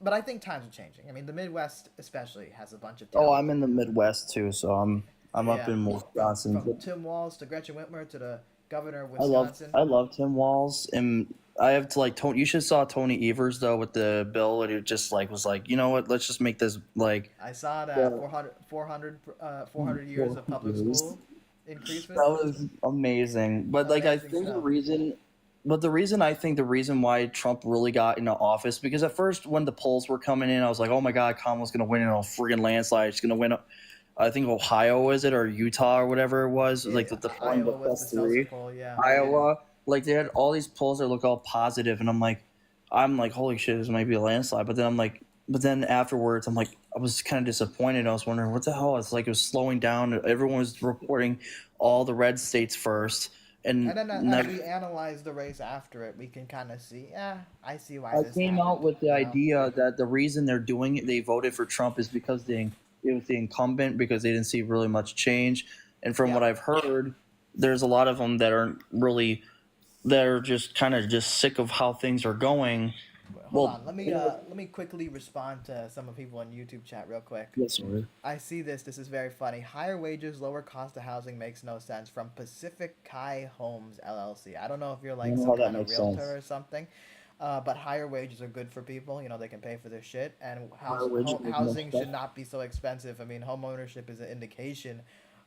But I think times are changing. I mean, the Midwest especially has a bunch of Oh, talent. I'm in the Midwest too, so I'm up Yeah, in from Wisconsin. from Tim Walz to Gretchen Whitmer to the governor of I love Wisconsin. I love Tim Walz, and I have to like Tony. You should saw Tony Evers though with the bill, and it just like was like, you know what? Let's just make this like I saw that the 400 years of public years. school increasement. That was amazing. But like I Amazing think stuff. the reason I think the reason why Trump really got into office because at first when the polls were coming in, I was like, oh my God, Kamala's gonna win in a friggin' landslide. She's gonna win. I think Ohio is it or Utah or whatever it was like Yeah, the polling Iowa the was the plus Seltzer three. poll. Yeah. Iowa, like they had all these polls that look all positive, and I'm like, holy shit, this might be a landslide. But then afterwards, I'm like, I was kind of disappointed. I was wondering what the hell. It's like it was slowing down. Everyone was reporting all the red states first, and And then as we analyze the race after it, we can kind of see, yeah, I see why I this came out happened. with the idea that the reason they're doing it, they voted for Trump, is because it was the incumbent because they didn't see really much change. And from Yeah. what I've heard, there's a lot of them that aren't really that are just kind of just sick of how things are going. Hold Well, on, let me quickly respond to some of people on YouTube chat real quick. yes, sir. I see this. This is very funny. Higher wages, lower cost of housing makes no sense. From Pacific Kai Homes LLC. I don't know if you're like I don't know some how that kind of makes realtor sense. or something, but higher wages are good for people. They can pay for their shit, and Higher wages make no housing sense. should not be so expensive. I mean, home ownership is an indication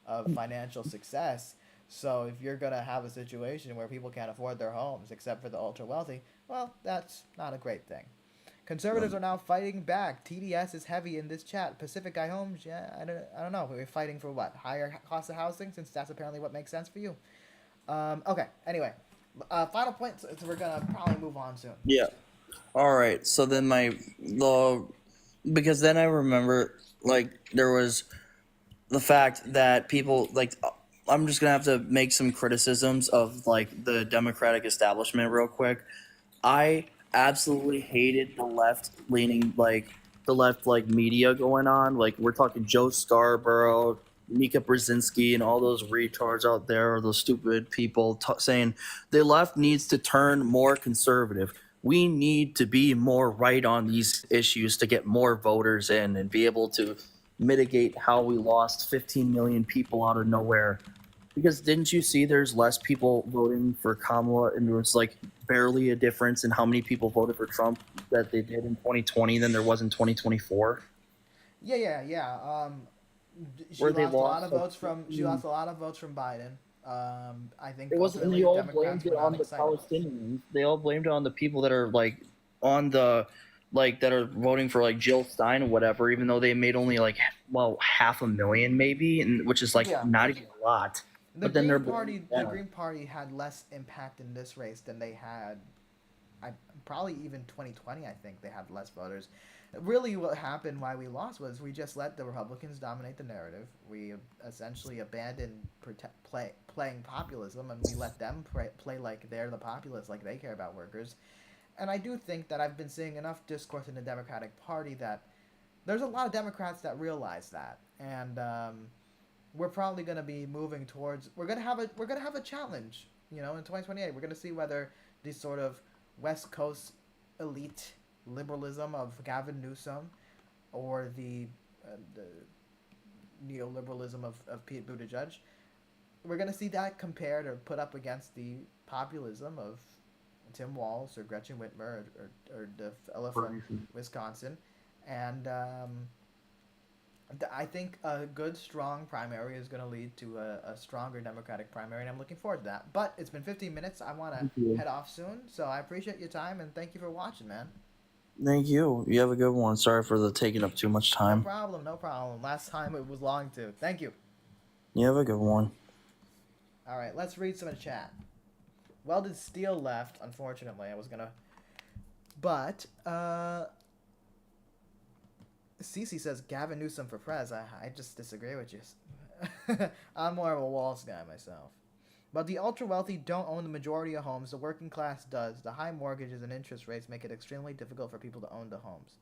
of financial success. So if you're gonna have a situation where people can't afford their homes except for the ultra wealthy, well, that's not a great thing. Conservatives are now fighting back. TDS is heavy in this chat. Pacific Guy Homes, yeah, I don't know. We're fighting for what? Higher cost of housing, since that's apparently what makes sense for you. Okay, anyway. Final point, so we're going to probably move on soon. Yeah. All right. So then because then I remember like there was the fact that people like I'm just gonna have to make some criticisms of like the Democratic establishment real quick. I absolutely hated the left leaning the left like media going on. Like we're talking Joe Scarborough, Mika Brzezinski, and all those retards out there, or those stupid people saying the left needs to turn more conservative. We need to be more right on these issues to get more voters in and be able to mitigate how we lost 15 million people out of nowhere. Because didn't you see there's less people voting for Kamala and there was like barely a difference in how many people voted for Trump that they did in 2020 than there was in 2024? Yeah. She Where they lost a lot of like, votes from Biden. I think it was, and ultimately they all Democrats blamed it were not on the excited. Palestinians. They all blamed it on the people that are like on the that are voting for like Jill Stein or whatever, even though they made only like 500,000 maybe, and which is like Yeah. not even a lot. The But then they're The Green Party had less impact in this race than they had. Probably even 2020. I think they had less voters. Really, what happened, why we lost, was we just let the Republicans dominate the narrative. We essentially abandoned playing populism, and we let them play like they're the populists, like they care about workers. And I do think that I've been seeing enough discourse in the Democratic Party that there's a lot of Democrats that realize that, and we're probably going to be moving towards we're going to have a challenge. You know, in 2028, we're going to see whether this sort of West Coast elite liberalism of Gavin Newsom or the neoliberalism of Pete Buttigieg, we're going to see that compared or put up against the populism of Tim Walz or Gretchen Whitmer or the fella from Wisconsin. And I think a good, strong primary is going to lead to a stronger Democratic primary, and I'm looking forward to that. But it's been 15 minutes. I want to head off soon, so I appreciate your time, and thank you for watching, man. Thank you. You have a good one. Sorry for the taking up too much time. No problem, no problem. Last time it was long, too. Thank you. You have a good one. All right, let's read some of the chat. Welded Steel left, unfortunately. I was going to... But, Cece says Gavin Newsom for prez. I just disagree with you. I'm more of a Walz guy myself. But the ultra-wealthy don't own the majority of homes. The working class does. The high mortgages and interest rates make it extremely difficult for people to own the homes.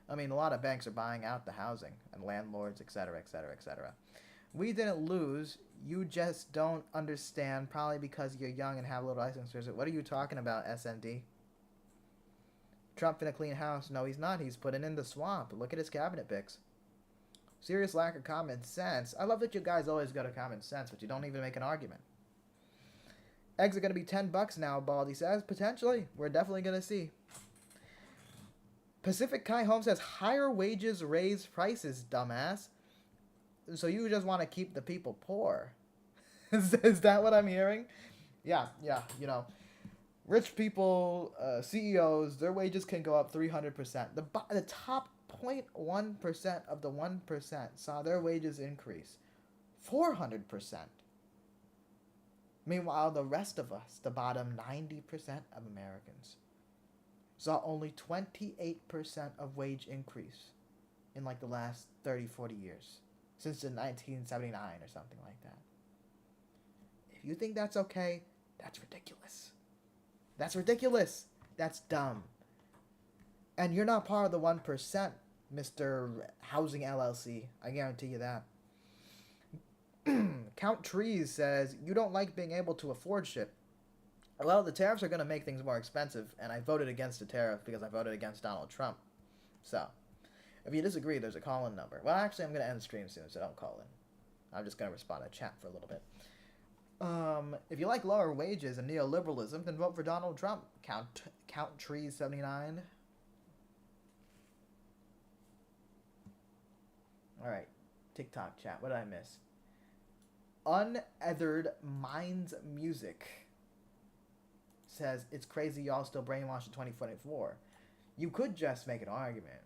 I mean, a lot of banks are buying out the housing and landlords, etc., etc., etc. We didn't lose. You just don't understand, probably because you're young and have a little license. What are you talking about, SND? Trump finna clean house. No, he's not. He's putting in the swamp. Look at his cabinet picks. Serious lack of common sense. I love that you guys always got a common sense, but you don't even make an argument. Eggs are going to be $10 now, Baldy says. Potentially. We're definitely going to see. Pacific Kai Home says, higher wages raise prices, dumbass. So you just want to keep the people poor. Is that what I'm hearing? Yeah, you know. Rich people, CEOs, their wages can go up 300%. The top 0.1% of the 1% saw their wages increase 400%. Meanwhile, the rest of us, the bottom 90% of Americans, saw only 28% of wage increase in like the last 30, 40 years. Since the 1979 or something like that. If you think that's okay, that's ridiculous. That's ridiculous. That's dumb. And you're not part of the 1%, Mr. Housing LLC. I guarantee you that. Count Trees says, you don't like being able to afford shit. Well, the tariffs are going to make things more expensive, and I voted against the tariff because I voted against Donald Trump. So, if you disagree, there's a call-in number. Well, actually, I'm going to end the stream soon, so don't call in. I'm just going to respond to chat for a little bit. If you like lower wages and neoliberalism, then vote for Donald Trump. Count Trees 79. All right, TikTok chat. What did I miss? Unethered Minds Music says, it's crazy y'all still brainwashed in 2024. You could just make an argument.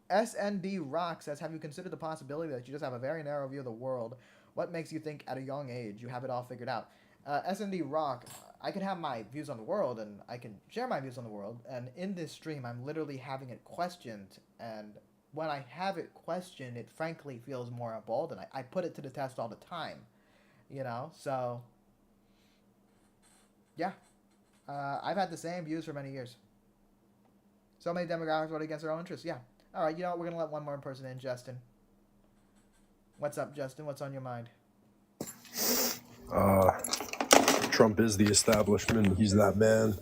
SND Rock says, have you considered the possibility that you just have a very narrow view of the world? What makes you think at a young age you have it all figured out? SND Rock, I can have my views on the world and I can share my views on the world, and in this stream I'm literally having it questioned, and when I have it questioned it frankly feels more emboldened. I put it to the test all the time, you know, so yeah. I've had the same views for many years. So many demographics vote against their own interests. Yeah. All right, you know what? We're going to let one more person in, Justin. What's up, Justin? What's on your mind? Trump is the establishment. He's that man.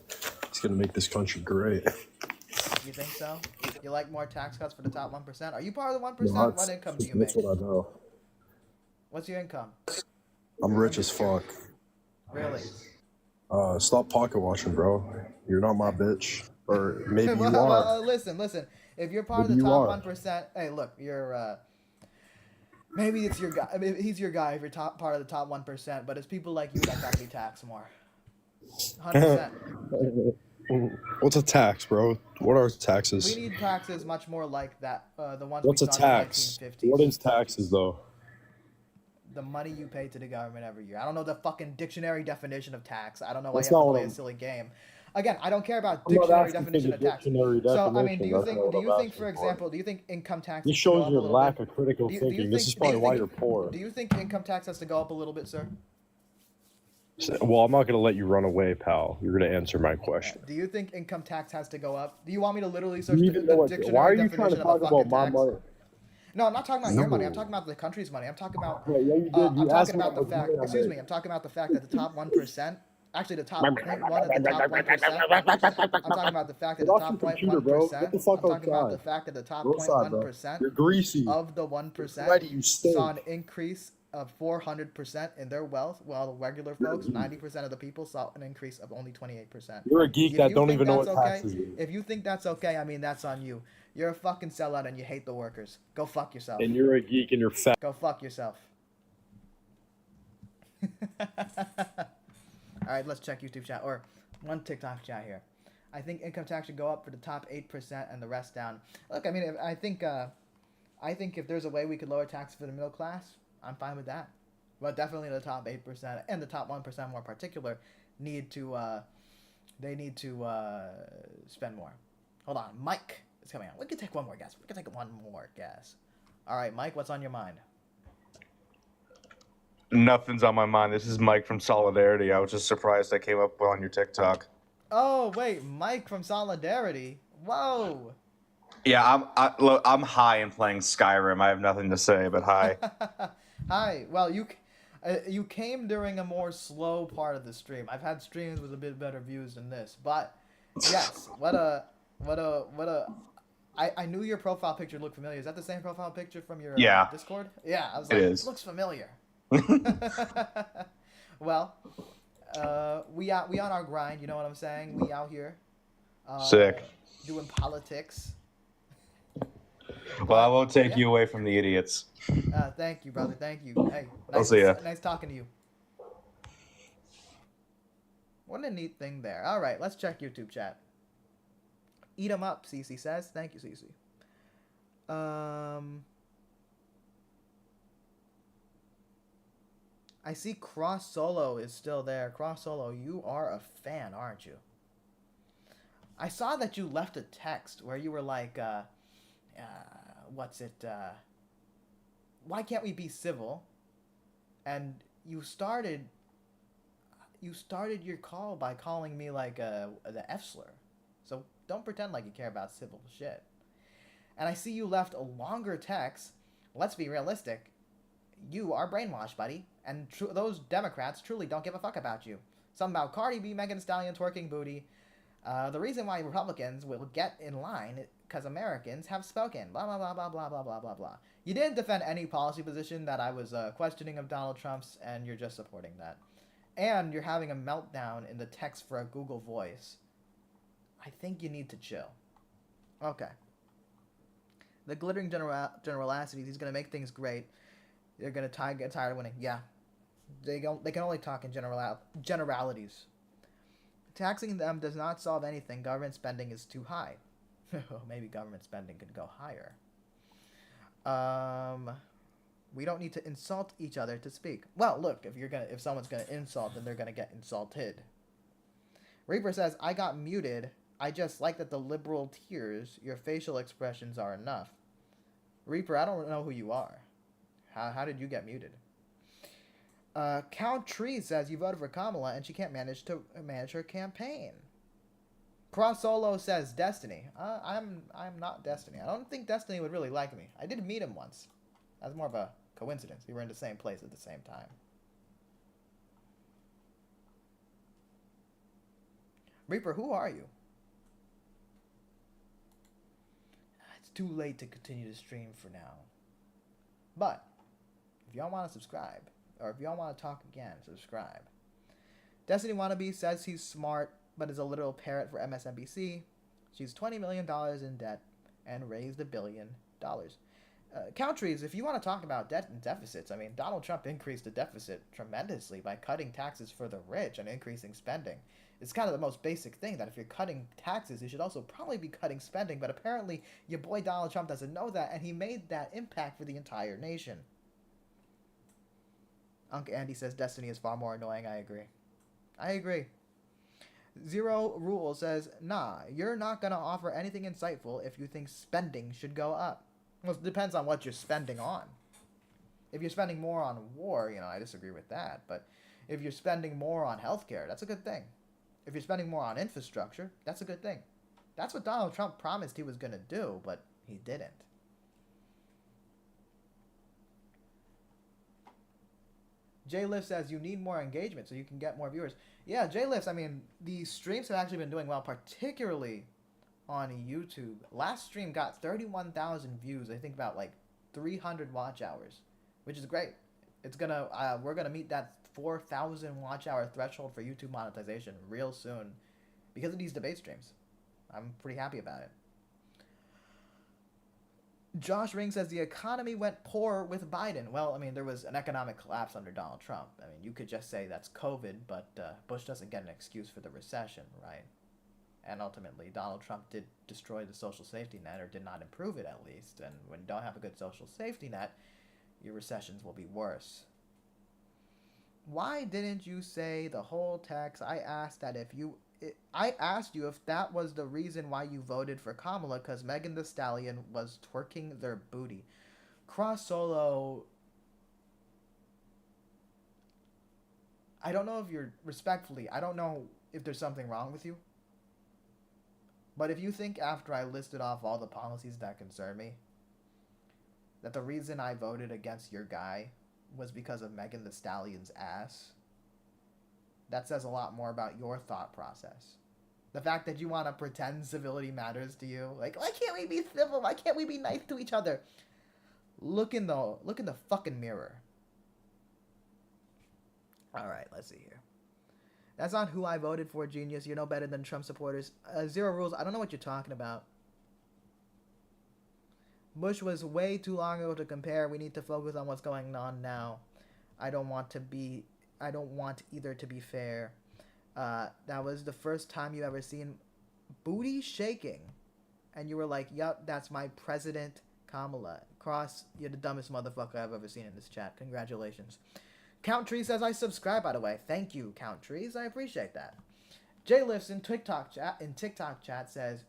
He's going to make this country great. You think so? You like more tax cuts for the top 1%? Are you part of the 1%? What income do you make? That's what I know. What's your income? I'm rich as fuck. Really? Stop pocket watching, bro. You're not my bitch. Or maybe you are. Well, listen. If you're part of the top 1%, hey, look, you're, maybe it's your guy. I mean, he's your guy if you're part of the top 1%, but it's people like you that gotta be taxed more. 100%. What's a tax, bro? What are taxes? We need taxes much more like that. The ones What's we a saw tax? in the 1950s. What is taxes, though? The money you pay to the government every year. I don't know the fucking dictionary definition of tax. I don't know why That's you have to not play what a silly game. Again, I don't care about I'm not dictionary asking for definition the of tax. dictionary So I mean, do you definition. think, for example, do you think income tax? This has to go shows up a your little lack bit? of critical Do you thinking. This think- is do you probably why think- you're poor. Do you think income tax has to go up a little bit, sir? Well, I'm not going to let you run away, pal. You're going to answer my question. Do you think income tax has to go up? Do you want me to literally Do search you the even know what? dictionary Why are you trying definition to of a talk about fucking my tax? money? No, I'm not talking about your money. I'm No. talking about the country's money. I'm talking about. Yeah, you did. I'm You talking asked me about how the much fact. money I Excuse made. me. I'm talking about the fact that the top 1%, actually the top 0.1 of the top 1%. I'm talking about the fact that Get the off your top computer, bro. 0.1%. Get the fuck I'm talking about the outside. fact that the top Go outside, bro. 0.1% You're greasy. of the You're 1% sweaty. You saw stink. an increase of 400% in their wealth, while the regular folks, 90% of the people, saw an increase of only 28%. You're a geek If that you don't think even know that's what okay, taxes is. if you think that's okay, I mean that's on you. You're a fucking sellout and you hate the workers. Go fuck yourself. And you're a geek and you're fat. Go fuck yourself. Alright, let's check YouTube chat, or one TikTok chat here. I think income tax should go up for the top 8% and the rest down. Look, I mean, I think if there's a way we could lower taxes for the middle class, I'm fine with that. But definitely the top 8% and the top 1% more particular need to spend more. Hold on, Mike is coming on. We can take one more guess. All right, Mike, what's on your mind? Nothing's on my mind. This is Mike from Solidarity. I was just surprised I came up on your TikTok. Oh wait, Mike from Solidarity. Whoa. Yeah, look, I'm high and playing Skyrim. I have nothing to say, but hi. Hi. Well, you came during a more slow part of the stream. I've had streams with a bit better views than this, but yes, I knew your profile picture looked familiar. Is that the same profile picture from your Yeah. Discord? Yeah, I was It like, is. it looks familiar. Well, we on our grind. You know what I'm saying? We out here. Sick. Doing politics. Well, I won't take Yeah. you away from the idiots. Thank you, brother. Thank you. Hey, I'll nice, see ya. nice talking to you. What a neat thing there. All right, let's check YouTube chat. Eat 'em up, Cece says. Thank you, Cece. I see Cross Solo is still there. Cross Solo, you are a fan, aren't you? I saw that you left a text where you were like, why can't we be civil? And you started your call by calling me like the F slur. So don't pretend like you care about civil shit. And I see you left a longer text. Let's be realistic. You are brainwashed, buddy. And those Democrats truly don't give a fuck about you. Something about Cardi B, Megan Thee Stallion, twerking booty. The reason why Republicans will get in line because Americans have spoken. Blah, blah, blah, blah, blah, blah, blah, blah, blah. You didn't defend any policy position that I was questioning of Donald Trump's, and you're just supporting that. And you're having a meltdown in the text for a Google Voice. I think you need to chill. Okay. The glittering generalities, he's going to make things great. They're going to get tired of winning. Yeah. They can only talk in generalities. Taxing them does not solve anything. Government spending is too high. Maybe government spending could go higher. We don't need to insult each other to speak. Well, look, if someone's gonna insult, then they're gonna get insulted. Reaper says, I got muted. I just like that the liberal tears, your facial expressions are enough. Reaper, I don't know who you are. How did you get muted? Count Tree says you voted for Kamala and she can't manage her campaign. Cross Solo says Destiny. I'm not Destiny. I don't think Destiny would really like me. I did meet him once. That's more of a coincidence. We were in the same place at the same time. Reaper, who are you? It's too late to continue to stream for now. But if y'all want to subscribe, or if y'all want to talk again, subscribe. Destiny Wannabe says he's smart, but is a literal parrot for MSNBC. She's $20 million in debt and raised $1 billion. Countries, if you want to talk about debt and deficits, I mean, Donald Trump increased the deficit tremendously by cutting taxes for the rich and increasing spending. It's kind of the most basic thing, that if you're cutting taxes, you should also probably be cutting spending, but apparently your boy Donald Trump doesn't know that, and he made that impact for the entire nation. Uncle Andy says Destiny is far more annoying. I agree. Zero Rule says, nah, you're not going to offer anything insightful if you think spending should go up. Well, it depends on what you're spending on. If you're spending more on war, I disagree with that. But if you're spending more on healthcare, that's a good thing. If you're spending more on infrastructure, that's a good thing. That's what Donald Trump promised he was going to do, but he didn't. Jliff says you need more engagement so you can get more viewers. Yeah, Jliff, I mean, the streams have actually been doing well, particularly on YouTube. Last stream got 31,000 views. I think about like 300 watch hours, which is great. It's gonna we're gonna meet that 4,000 watch hour threshold for YouTube monetization real soon because of these debate streams. I'm pretty happy about it. Josh Ring says the economy went poor with Biden. Well, I mean, there was an economic collapse under Donald Trump. I mean, you could just say that's COVID, but Bush doesn't get an excuse for the recession, right? And ultimately, Donald Trump did destroy the social safety net, or did not improve it at least. And when you don't have a good social safety net, your recessions will be worse. Why didn't you say the whole text? I asked you if that was the reason why you voted for Kamala, because Megan Thee Stallion was twerking their booty. Cross Solo, I don't know if you're, respectfully, I don't know if there's something wrong with you. But if you think after I listed off all the policies that concern me, that the reason I voted against your guy was because of Megan Thee Stallion's ass, that says a lot more about your thought process. The fact that you want to pretend civility matters to you. Like, why can't we be civil? Why can't we be nice to each other? Look in the fucking mirror. Alright, let's see here. That's not who I voted for, genius. You're no better than Trump supporters. Zero rules. I don't know what you're talking about. Bush was way too long ago to compare. We need to focus on what's going on now. I don't want either to be fair. That was the first time you ever seen booty shaking. And you were like, yup, that's my president, Kamala. Cross, you're the dumbest motherfucker I've ever seen in this chat. Congratulations. Count Tree says I subscribe, by the way. Thank you, Count Trees. I appreciate that. Jlifts in TikTok chat says,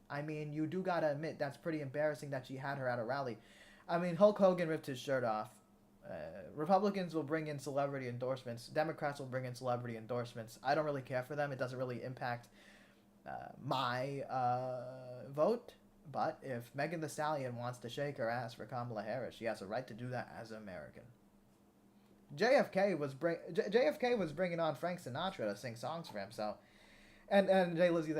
I mean, you do gotta admit that's pretty embarrassing that she had her at a rally. I mean, Hulk Hogan ripped his shirt off. Republicans will bring in celebrity endorsements. Democrats will bring in celebrity endorsements. I don't really care for them. It doesn't really impact my vote. But if Megan Thee Stallion wants to shake her ass for Kamala Harris, she has a right to do that as an American. JFK was bringing on Frank Sinatra to sing songs for him. So, and Jay Lizzie,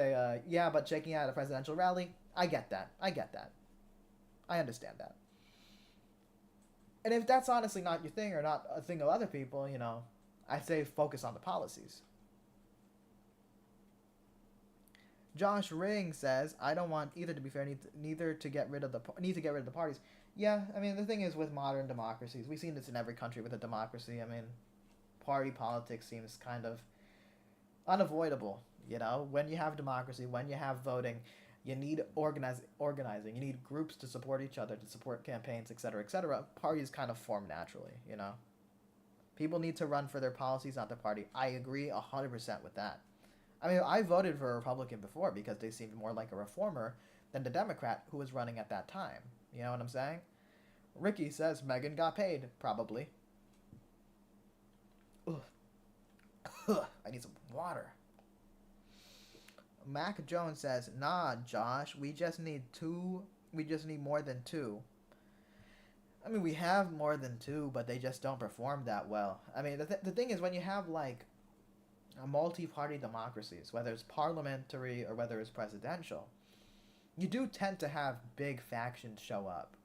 yeah, but shaking out at a presidential rally, I get that. I understand that. And if that's honestly not your thing, or not a thing of other people, you know, I say focus on the policies. Josh Ring says, I don't want either to be fair, need to get rid of the parties. Yeah, I mean, the thing is with modern democracies, we've seen this in every country with a democracy. I mean, party politics seems kind of unavoidable, you know? When you have democracy, when you have voting, you need organizing, you need groups to support each other, to support campaigns, etc., etc. Parties kind of form naturally, you know? People need to run for their policies, not their party. I agree 100% with that. I mean, I voted for a Republican before because they seemed more like a reformer than the Democrat who was running at that time. You know what I'm saying? Ricky says Megan got paid. Probably. Ugh. I need some water. Mac Jones says, nah, Josh, we just need more than two. I mean, we have more than two, but they just don't perform that well. I mean, the thing is, when you have, like, a multi-party democracies, whether it's parliamentary or whether it's presidential, you do tend to have big factions show up.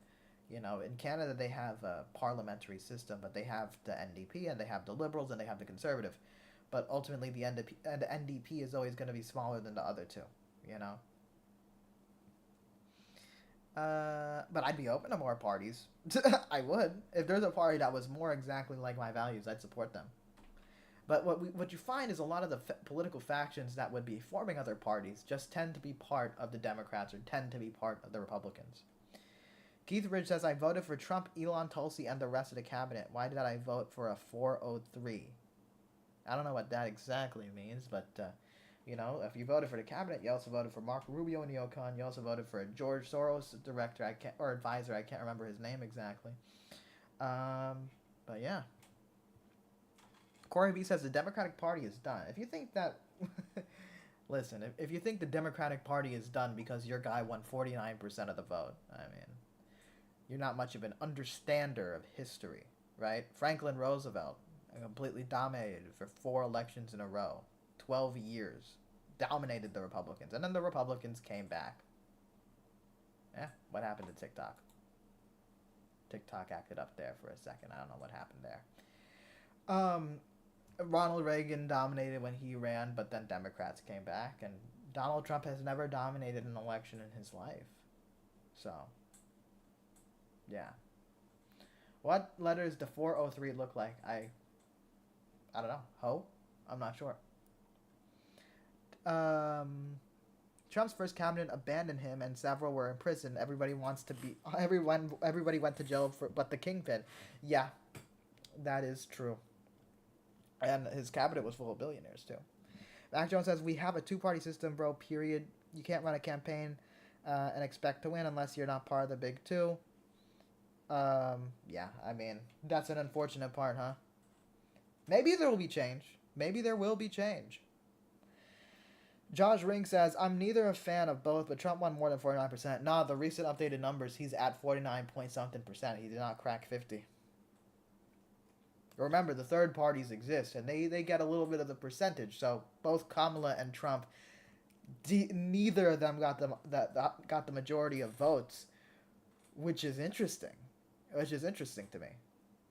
You know, in Canada they have a parliamentary system, but they have the NDP and they have the Liberals and they have the Conservative. But ultimately the NDP is always going to be smaller than the other two, you know. But I'd be open to more parties. I would. If there's a party that was more exactly like my values, I'd support them. But what you find is a lot of the political factions that would be forming other parties just tend to be part of the Democrats or tend to be part of the Republicans. Keith Ridge says, I voted for Trump, Elon, Tulsi, and the rest of the cabinet. Why did I vote for a 403? I don't know what that exactly means, but, you know, if you voted for the cabinet, you also voted for Marco Rubio and Neocon. You also voted for a George Soros director, or advisor. I can't remember his name exactly. But yeah. Corey B says the Democratic Party is done. If you think that, listen, if you think the Democratic Party is done because your guy won 49% of the vote, I mean, you're not much of an understander of history, right? Franklin Roosevelt, and completely dominated for 4 elections in a row. 12 years. Dominated the Republicans. And then the Republicans came back. Yeah, what happened to TikTok? TikTok acted up there for a second. I don't know what happened there. Ronald Reagan dominated when he ran, but then Democrats came back, and Donald Trump has never dominated an election in his life. So, yeah. What letters does 403 look like? I don't know. Ho? I'm not sure. Trump's first cabinet abandoned him, and several were in prison. Everybody went to jail but the kingpin. Yeah, that is true. And his cabinet was full of billionaires too. Mac Jones says, we have a 2-party system, bro, period. You can't run a campaign and expect to win unless you're not part of the big 2. Yeah, I mean, that's an unfortunate part, huh? Maybe there will be change. Maybe there will be change. Josh Ring says, I'm neither a fan of both, but Trump won more than 49%. Nah, the recent updated numbers, he's at 49 point something percent. He did not crack 50. Remember, the third parties exist, and they get a little bit of the percentage. So both Kamala and Trump, neither of them got the majority of votes, which is interesting. Which is interesting to me.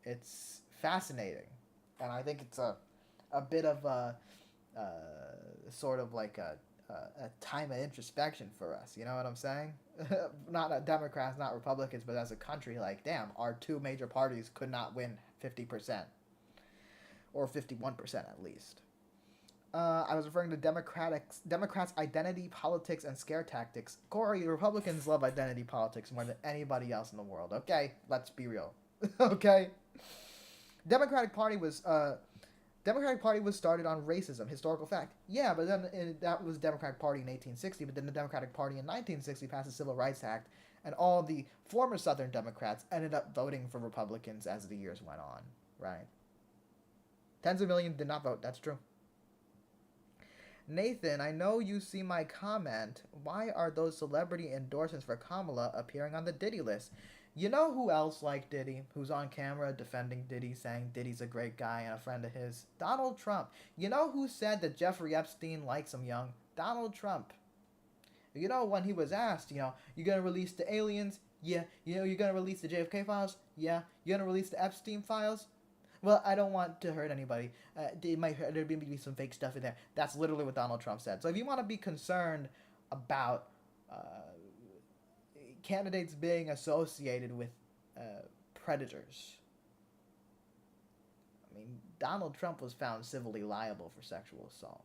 It's fascinating, and I think it's a bit of a sort of like a time of introspection for us. You know what I'm saying? Not Democrats, not Republicans, but as a country, like, damn, our 2 major parties could not win 50%. Or 51% at least. I was referring to Democrats' identity, politics, and scare tactics. Corey, Republicans love identity politics more than anybody else in the world. Okay? Let's be real. Okay? Democratic Party was started on racism, historical fact. Yeah, but then that was Democratic Party in 1860, but then the Democratic Party in 1960 passed the Civil Rights Act, and all the former Southern Democrats ended up voting for Republicans as the years went on, right? Tens of millions did not vote, that's true. Nathan, I know you see my comment. Why are those celebrity endorsements for Kamala appearing on the Diddy list? You know who else liked Diddy, who's on camera defending Diddy, saying Diddy's a great guy and a friend of his? Donald Trump. You know who said that Jeffrey Epstein likes him young? Donald Trump. You know, when he was asked, you gonna release the aliens? Yeah. You're gonna release the JFK files? Yeah. You're gonna release the Epstein files? Well, I don't want to hurt anybody. There might be some fake stuff in there. That's literally what Donald Trump said. So if you want to be concerned about candidates being associated with predators, I mean, Donald Trump was found civilly liable for sexual assault.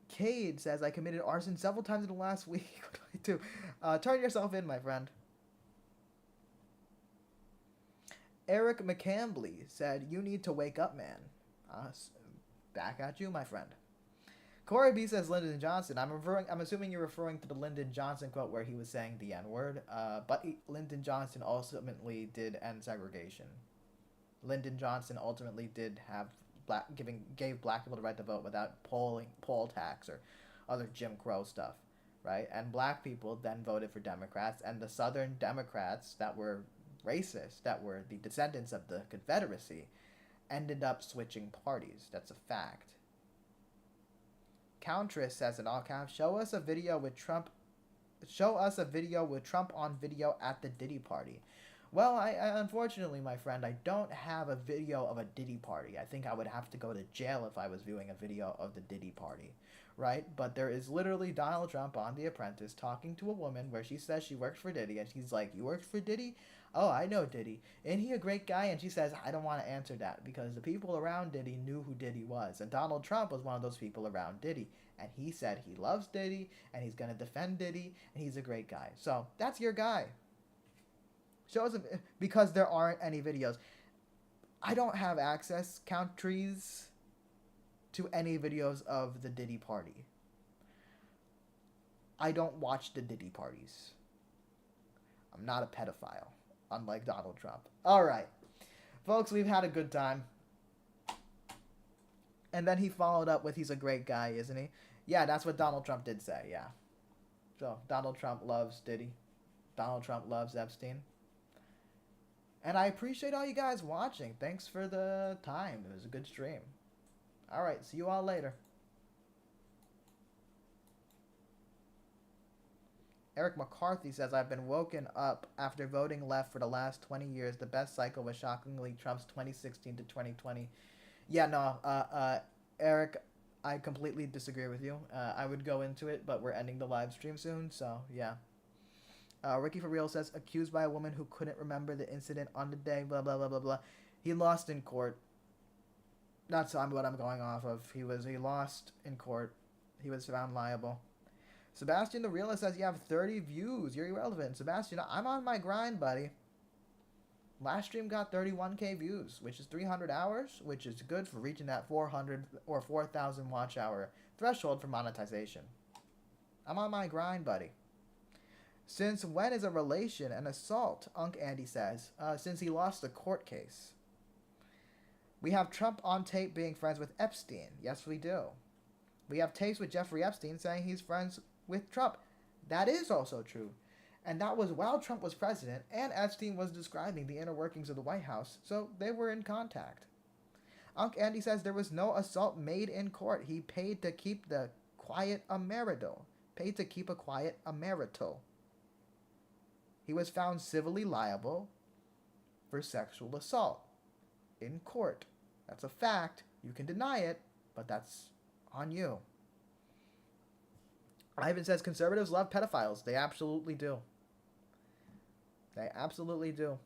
Cade says, I committed arson several times in the last week. What do I do? Turn yourself in, my friend. Eric McCambly said, you need to wake up, man. Back at you, my friend. Corey B says Lyndon Johnson. I'm assuming you're referring to the Lyndon Johnson quote where he was saying the N-word. But Lyndon Johnson ultimately did end segregation. Lyndon Johnson ultimately did have gave black people the right to vote without poll tax or other Jim Crow stuff, right? And black people then voted for Democrats, and the Southern Democrats that were racist, that were the descendants of the Confederacy, ended up switching parties. That's a fact. Countress says in all caps, show us a video with Trump on video at the Diddy party. Well, I unfortunately, my friend, I don't have a video of a Diddy party. I think I would have to go to jail if I was viewing a video of the Diddy party, right? But there is literally Donald Trump on The Apprentice talking to a woman where she says she works for Diddy, and she's like, you work for Diddy? Oh, I know Diddy. Isn't he a great guy? And she says, I don't want to answer that because the people around Diddy knew who Diddy was. And Donald Trump was one of those people around Diddy. And he said he loves Diddy, and he's going to defend Diddy, and he's a great guy. So that's your guy. Shows him, because there aren't any videos. I don't have access, countries, to any videos of the Diddy party. I don't watch the Diddy parties. I'm not a pedophile, unlike Donald Trump. All right. Folks, we've had a good time. And then he followed up with, he's a great guy, isn't he? Yeah, that's what Donald Trump did say, yeah. So, Donald Trump loves Diddy. Donald Trump loves Epstein. And I appreciate all you guys watching. Thanks for the time. It was a good stream. All right, see you all later. Eric McCarthy says, I've been woken up after voting left for the last 20 years. The best cycle was shockingly Trump's 2016 to 2020. Yeah, no, Eric, I completely disagree with you. I would go into it, but we're ending the live stream soon, so yeah. Ricky for real says, accused by a woman who couldn't remember the incident on the day, blah, blah, blah, blah, blah. He lost in court. That's what I'm going off of. He lost in court. He was found liable. Sebastian the Realist says, you have 30 views. You're irrelevant. Sebastian, I'm on my grind, buddy. Last stream got 31k views, which is 300 hours, which is good for reaching that 400 or 4,000 watch hour threshold for monetization. I'm on my grind, buddy. Since when is a relation an assault? Unc Andy says, since he lost the court case. We have Trump on tape being friends with Epstein. Yes, we do. We have tapes with Jeffrey Epstein saying he's friends with Trump. That is also true. And that was while Trump was president and Epstein was describing the inner workings of the White House, so they were in contact. Unc Andy says there was no assault made in court. He paid to keep the quiet emerital. Paid to keep a quiet emerital. He was found civilly liable for sexual assault in court. That's a fact. You can deny it, but that's on you. Ivan says conservatives love pedophiles. They absolutely do. They absolutely do.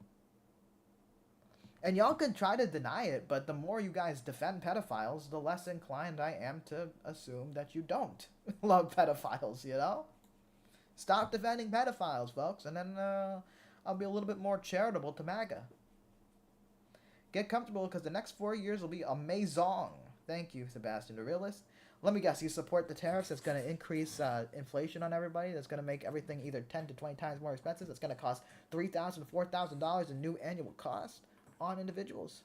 And y'all can try to deny it, but the more you guys defend pedophiles, the less inclined I am to assume that you don't love pedophiles, you know? Stop defending pedophiles, folks, and then I'll be a little bit more charitable to MAGA. Get comfortable, because the next 4 years will be amazing. Thank you, Sebastian the Realist. Let me guess, you support the tariffs that's going to increase inflation on everybody, that's going to make everything either 10 to 20 times more expensive, that's going to cost $3,000, $4,000 in new annual cost on individuals.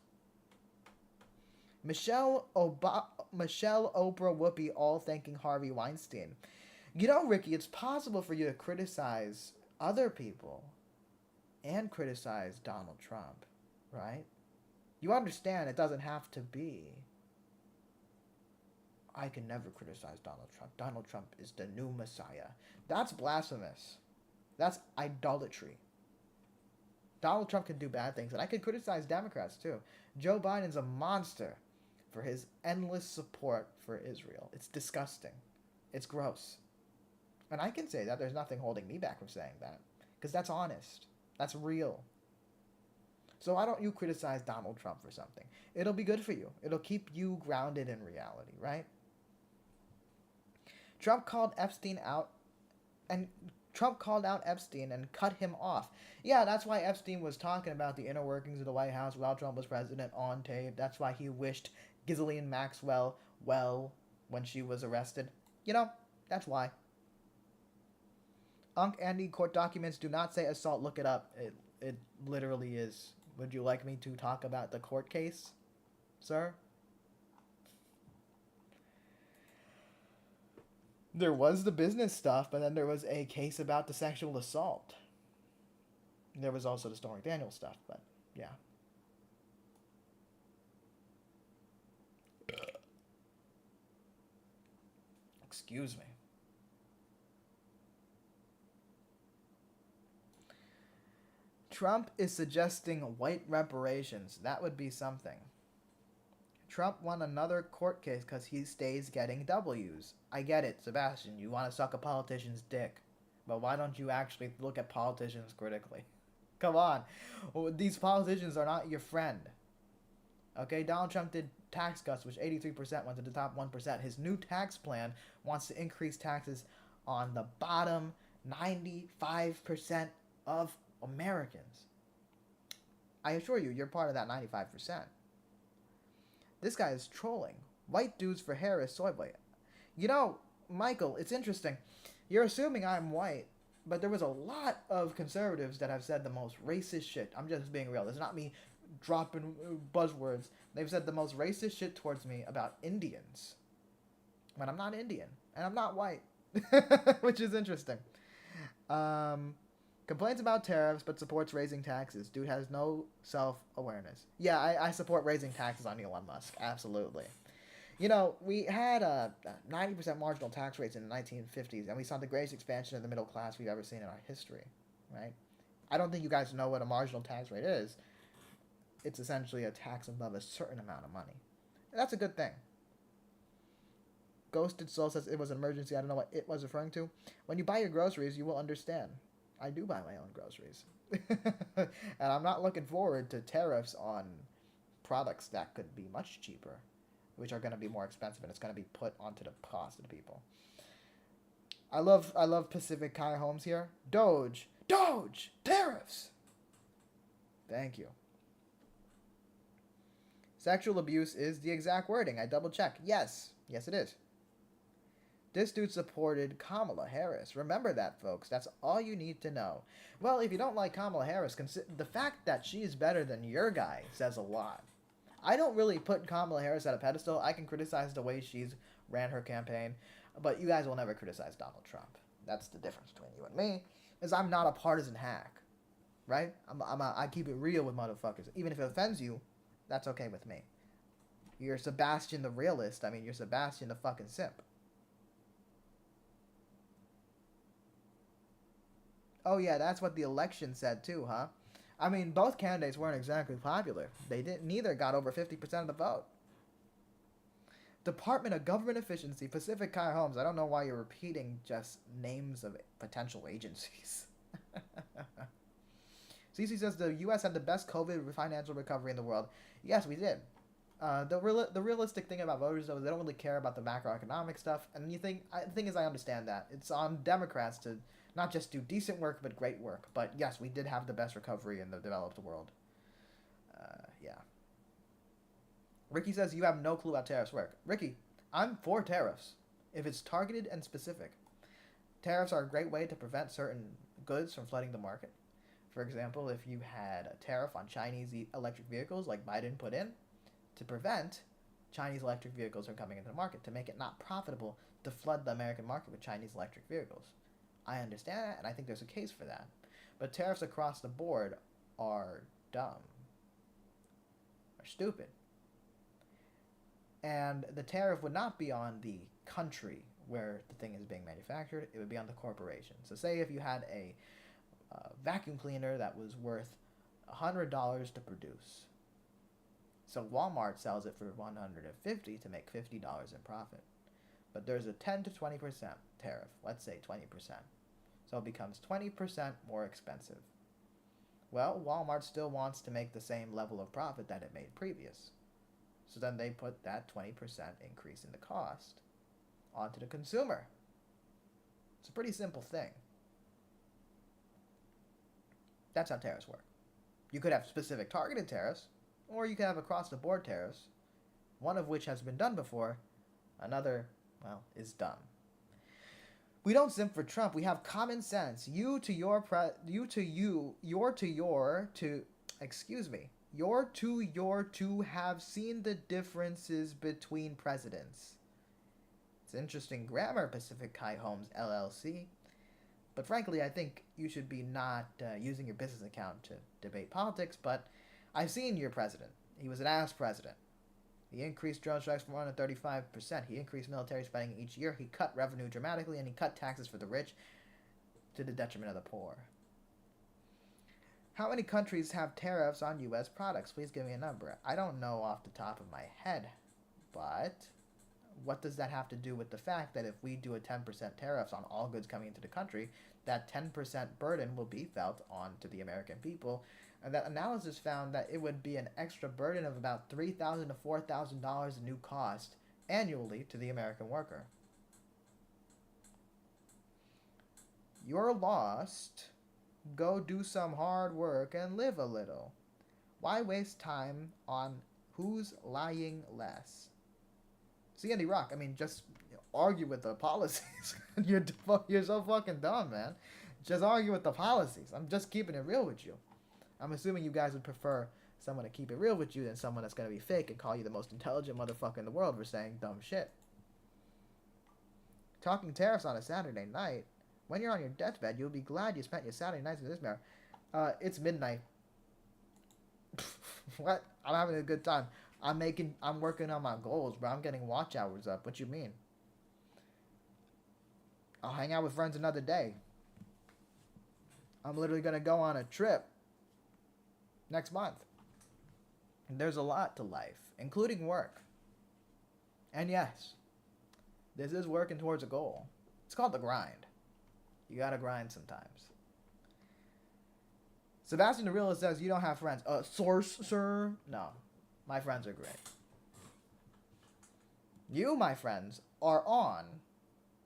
Michelle Oprah Whoopi all thanking Harvey Weinstein. You know, Ricky, it's possible for you to criticize other people and criticize Donald Trump, right? You understand it doesn't have to be, I can never criticize Donald Trump. Donald Trump is the new Messiah. That's blasphemous. That's idolatry. Donald Trump can do bad things, and I can criticize Democrats too. Joe Biden's a monster for his endless support for Israel. It's disgusting. It's gross. And I can say that. There's nothing holding me back from saying that. Because that's honest. That's real. So why don't you criticize Donald Trump for something? It'll be good for you. It'll keep you grounded in reality, right? Trump called Epstein out and cut him off. Yeah, that's why Epstein was talking about the inner workings of the White House while Trump was president on tape. That's why he wished Ghislaine Maxwell well when she was arrested. You know, that's why. Unc Andy, court documents do not say assault. Look it up. It literally is. Would you like me to talk about the court case, sir? There was the business stuff, but then there was a case about the sexual assault. There was also the Stormy Daniels stuff, but yeah. Excuse me. Trump is suggesting white reparations. That would be something. Trump won another court case because he stays getting W's. I get it, Sebastian. You want to suck a politician's dick. But why don't you actually look at politicians critically? Come on. These politicians are not your friend. Okay, Donald Trump did tax cuts, which 83% went to the top 1%. His new tax plan wants to increase taxes on the bottom 95% of Americans. I assure you, you're part of that 95%. This guy is trolling. White dudes for Harris, soy boy. You know, Michael, it's interesting. You're assuming I'm white, but there was a lot of conservatives that have said the most racist shit. I'm just being real. It's not me dropping buzzwords. They've said the most racist shit towards me about Indians. When I'm not Indian. And I'm not white. Which is interesting. Complains about tariffs but supports raising taxes. Dude has no self-awareness. Yeah, I support raising taxes on Elon Musk. Absolutely. You know, we had 90% marginal tax rates in the 1950s, and we saw the greatest expansion of the middle class we've ever seen in our history, right? I don't think you guys know what a marginal tax rate is. It's essentially a tax above a certain amount of money. And that's a good thing. Ghosted Soul says it was an emergency. I don't know what it was referring to. When you buy your groceries, you will understand. I do buy my own groceries. And I'm not looking forward to tariffs on products that could be much cheaper, which are going to be more expensive, and it's going to be put onto the cost of the people. I love Pacific Kai Holmes here. Doge, tariffs. Thank you. Sexual abuse is the exact wording. I double checked. Yes, it is. This dude supported Kamala Harris. Remember that, folks. That's all you need to know. Well, if you don't like Kamala Harris, the fact that she's better than your guy says a lot. I don't really put Kamala Harris at a pedestal. I can criticize the way she's ran her campaign, but you guys will never criticize Donald Trump. That's the difference between you and me, is I'm not a partisan hack, right? I keep it real with motherfuckers. Even if it offends you, that's okay with me. You're Sebastian the realist. I mean, you're Sebastian the fucking simp. Oh yeah, that's what the election said too, huh? I mean, both candidates weren't exactly popular. Neither got over 50% of the vote. Department of Government Efficiency, Pacific Kai Holmes. I don't know why you're repeating just names of potential agencies. CC says the U.S. had the best COVID financial recovery in the world. Yes, we did. The realistic thing about voters, though, is they don't really care about the macroeconomic stuff. And the thing is, I understand that. It's on Democrats to not just do decent work, but great work. But yes, we did have the best recovery in the developed world. Yeah. Ricky says you have no clue how tariffs work. Ricky, I'm for tariffs if it's targeted and specific. Tariffs are a great way to prevent certain goods from flooding the market. For example, if you had a tariff on Chinese electric vehicles like Biden put in, to prevent Chinese electric vehicles from coming into the market, to make it not profitable to flood the American market with Chinese electric vehicles. I understand that, and I think there's a case for that. But tariffs across the board are dumb. Are stupid. And the tariff would not be on the country where the thing is being manufactured, it would be on the corporation. So say if you had a vacuum cleaner that was worth $100 to produce. So Walmart sells it for $150 to make $50 in profit. But there's a 10 to 20% tariff, let's say 20%. So it becomes 20% more expensive. Well, Walmart still wants to make the same level of profit that it made previous. So then they put that 20% increase in the cost onto the consumer. It's a pretty simple thing. That's how tariffs work. You could have specific targeted tariffs, or you could have across-the-board tariffs, one of which has been done before, another, well, is dumb. We don't simp for Trump. We have common sense. You're to your to have seen the differences between presidents. It's interesting grammar, Pacific Kai Holmes, LLC. But frankly, I think you should be not using your business account to debate politics, but I've seen your president. He was an ass president. He increased drone strikes from 135%. He increased military spending each year. He cut revenue dramatically, and he cut taxes for the rich to the detriment of the poor. How many countries have tariffs on U.S. products? Please give me a number. I don't know off the top of my head, but what does that have to do with the fact that if we do a 10% tariffs on all goods coming into the country, that 10% burden will be felt onto the American people? And that analysis found that it would be an extra burden of about $3,000 to $4,000 in new cost annually to the American worker. You're lost. Go do some hard work and live a little. Why waste time on who's lying less? See, Andy Rock, I mean, just argue with the policies. You're so fucking dumb, man. Just argue with the policies. I'm just keeping it real with you. I'm assuming you guys would prefer someone to keep it real with you than someone that's going to be fake and call you the most intelligent motherfucker in the world for saying dumb shit. Talking tariffs on a Saturday night. When you're on your deathbed, you'll be glad you spent your Saturday nights in this mirror. It's midnight. What? I'm having a good time. I'm working on my goals, bro. I'm getting watch hours up. What you mean? I'll hang out with friends another day. I'm literally gonna go on a trip next month. There's a lot to life, including work. And yes, this is working towards a goal. It's called the grind. You gotta grind sometimes. Sebastian the Realist says you don't have friends. Source, sir? No. My friends are great. You, my friends, are on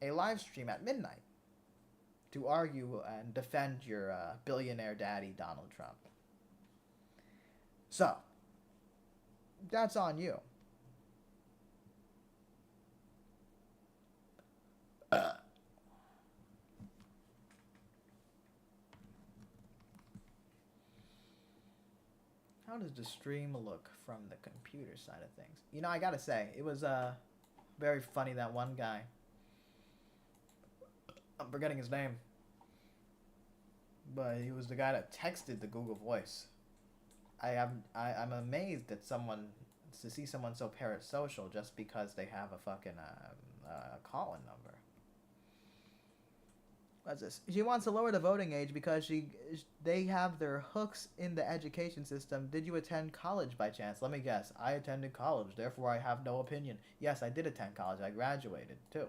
a live stream at midnight to argue and defend your billionaire daddy, Donald Trump. So, that's on you. How does the stream look from the computer side of things? You know, I gotta say, it was very funny, that one guy. I'm forgetting his name. But he was the guy that texted the Google Voice. I'm amazed that to see someone so parasocial just because they have a fucking call-in number. What's this? She wants to lower the voting age because they have their hooks in the education system. Did you attend college by chance? Let me guess. I attended college, therefore I have no opinion. Yes, I did attend college. I graduated, too.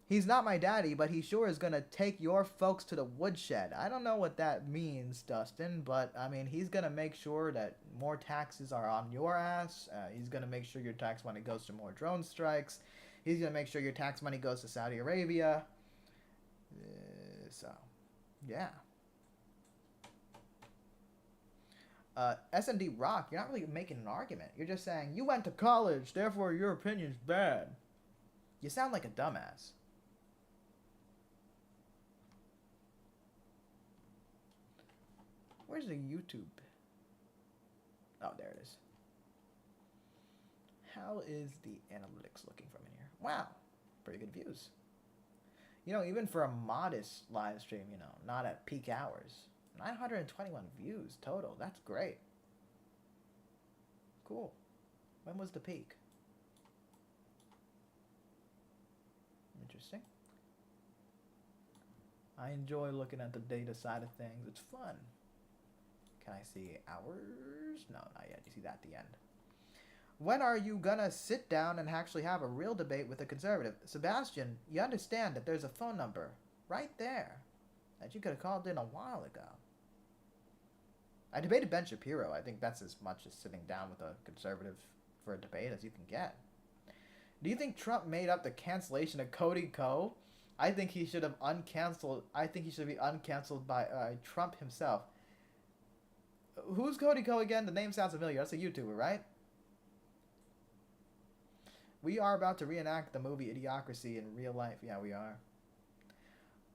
He's not my daddy, but he sure is going to take your folks to the woodshed. I don't know what that means, Dustin, but, I mean, he's going to make sure that more taxes are on your ass. He's going to make sure your tax money goes to more drone strikes. He's going to make sure your tax money goes to Saudi Arabia. So, yeah. S&D Rock, you're not really making an argument. You're just saying, you went to college, therefore your opinion's bad. You sound like a dumbass. Where's the YouTube? Oh, there it is. How is the analytics looking from in here? Wow, pretty good views. You know, even for a modest live stream, you know, not at peak hours. 921 views total. That's great. Cool. When was the peak? Interesting. I enjoy looking at the data side of things. It's fun. Can I see hours? No, not yet. You see that at the end. When are you gonna sit down and actually have a real debate with a conservative? Sebastian, you understand that there's a phone number right there that you could have called in a while ago. I debated Ben Shapiro. I think that's as much as sitting down with a conservative for a debate as you can get. Do you think Trump made up the cancellation of Cody Ko? I think he should have uncanceled. I think he should be uncanceled by Trump himself. Who's Cody Ko again? The name sounds familiar. That's a YouTuber, right? We are about to reenact the movie Idiocracy in real life. Yeah, we are.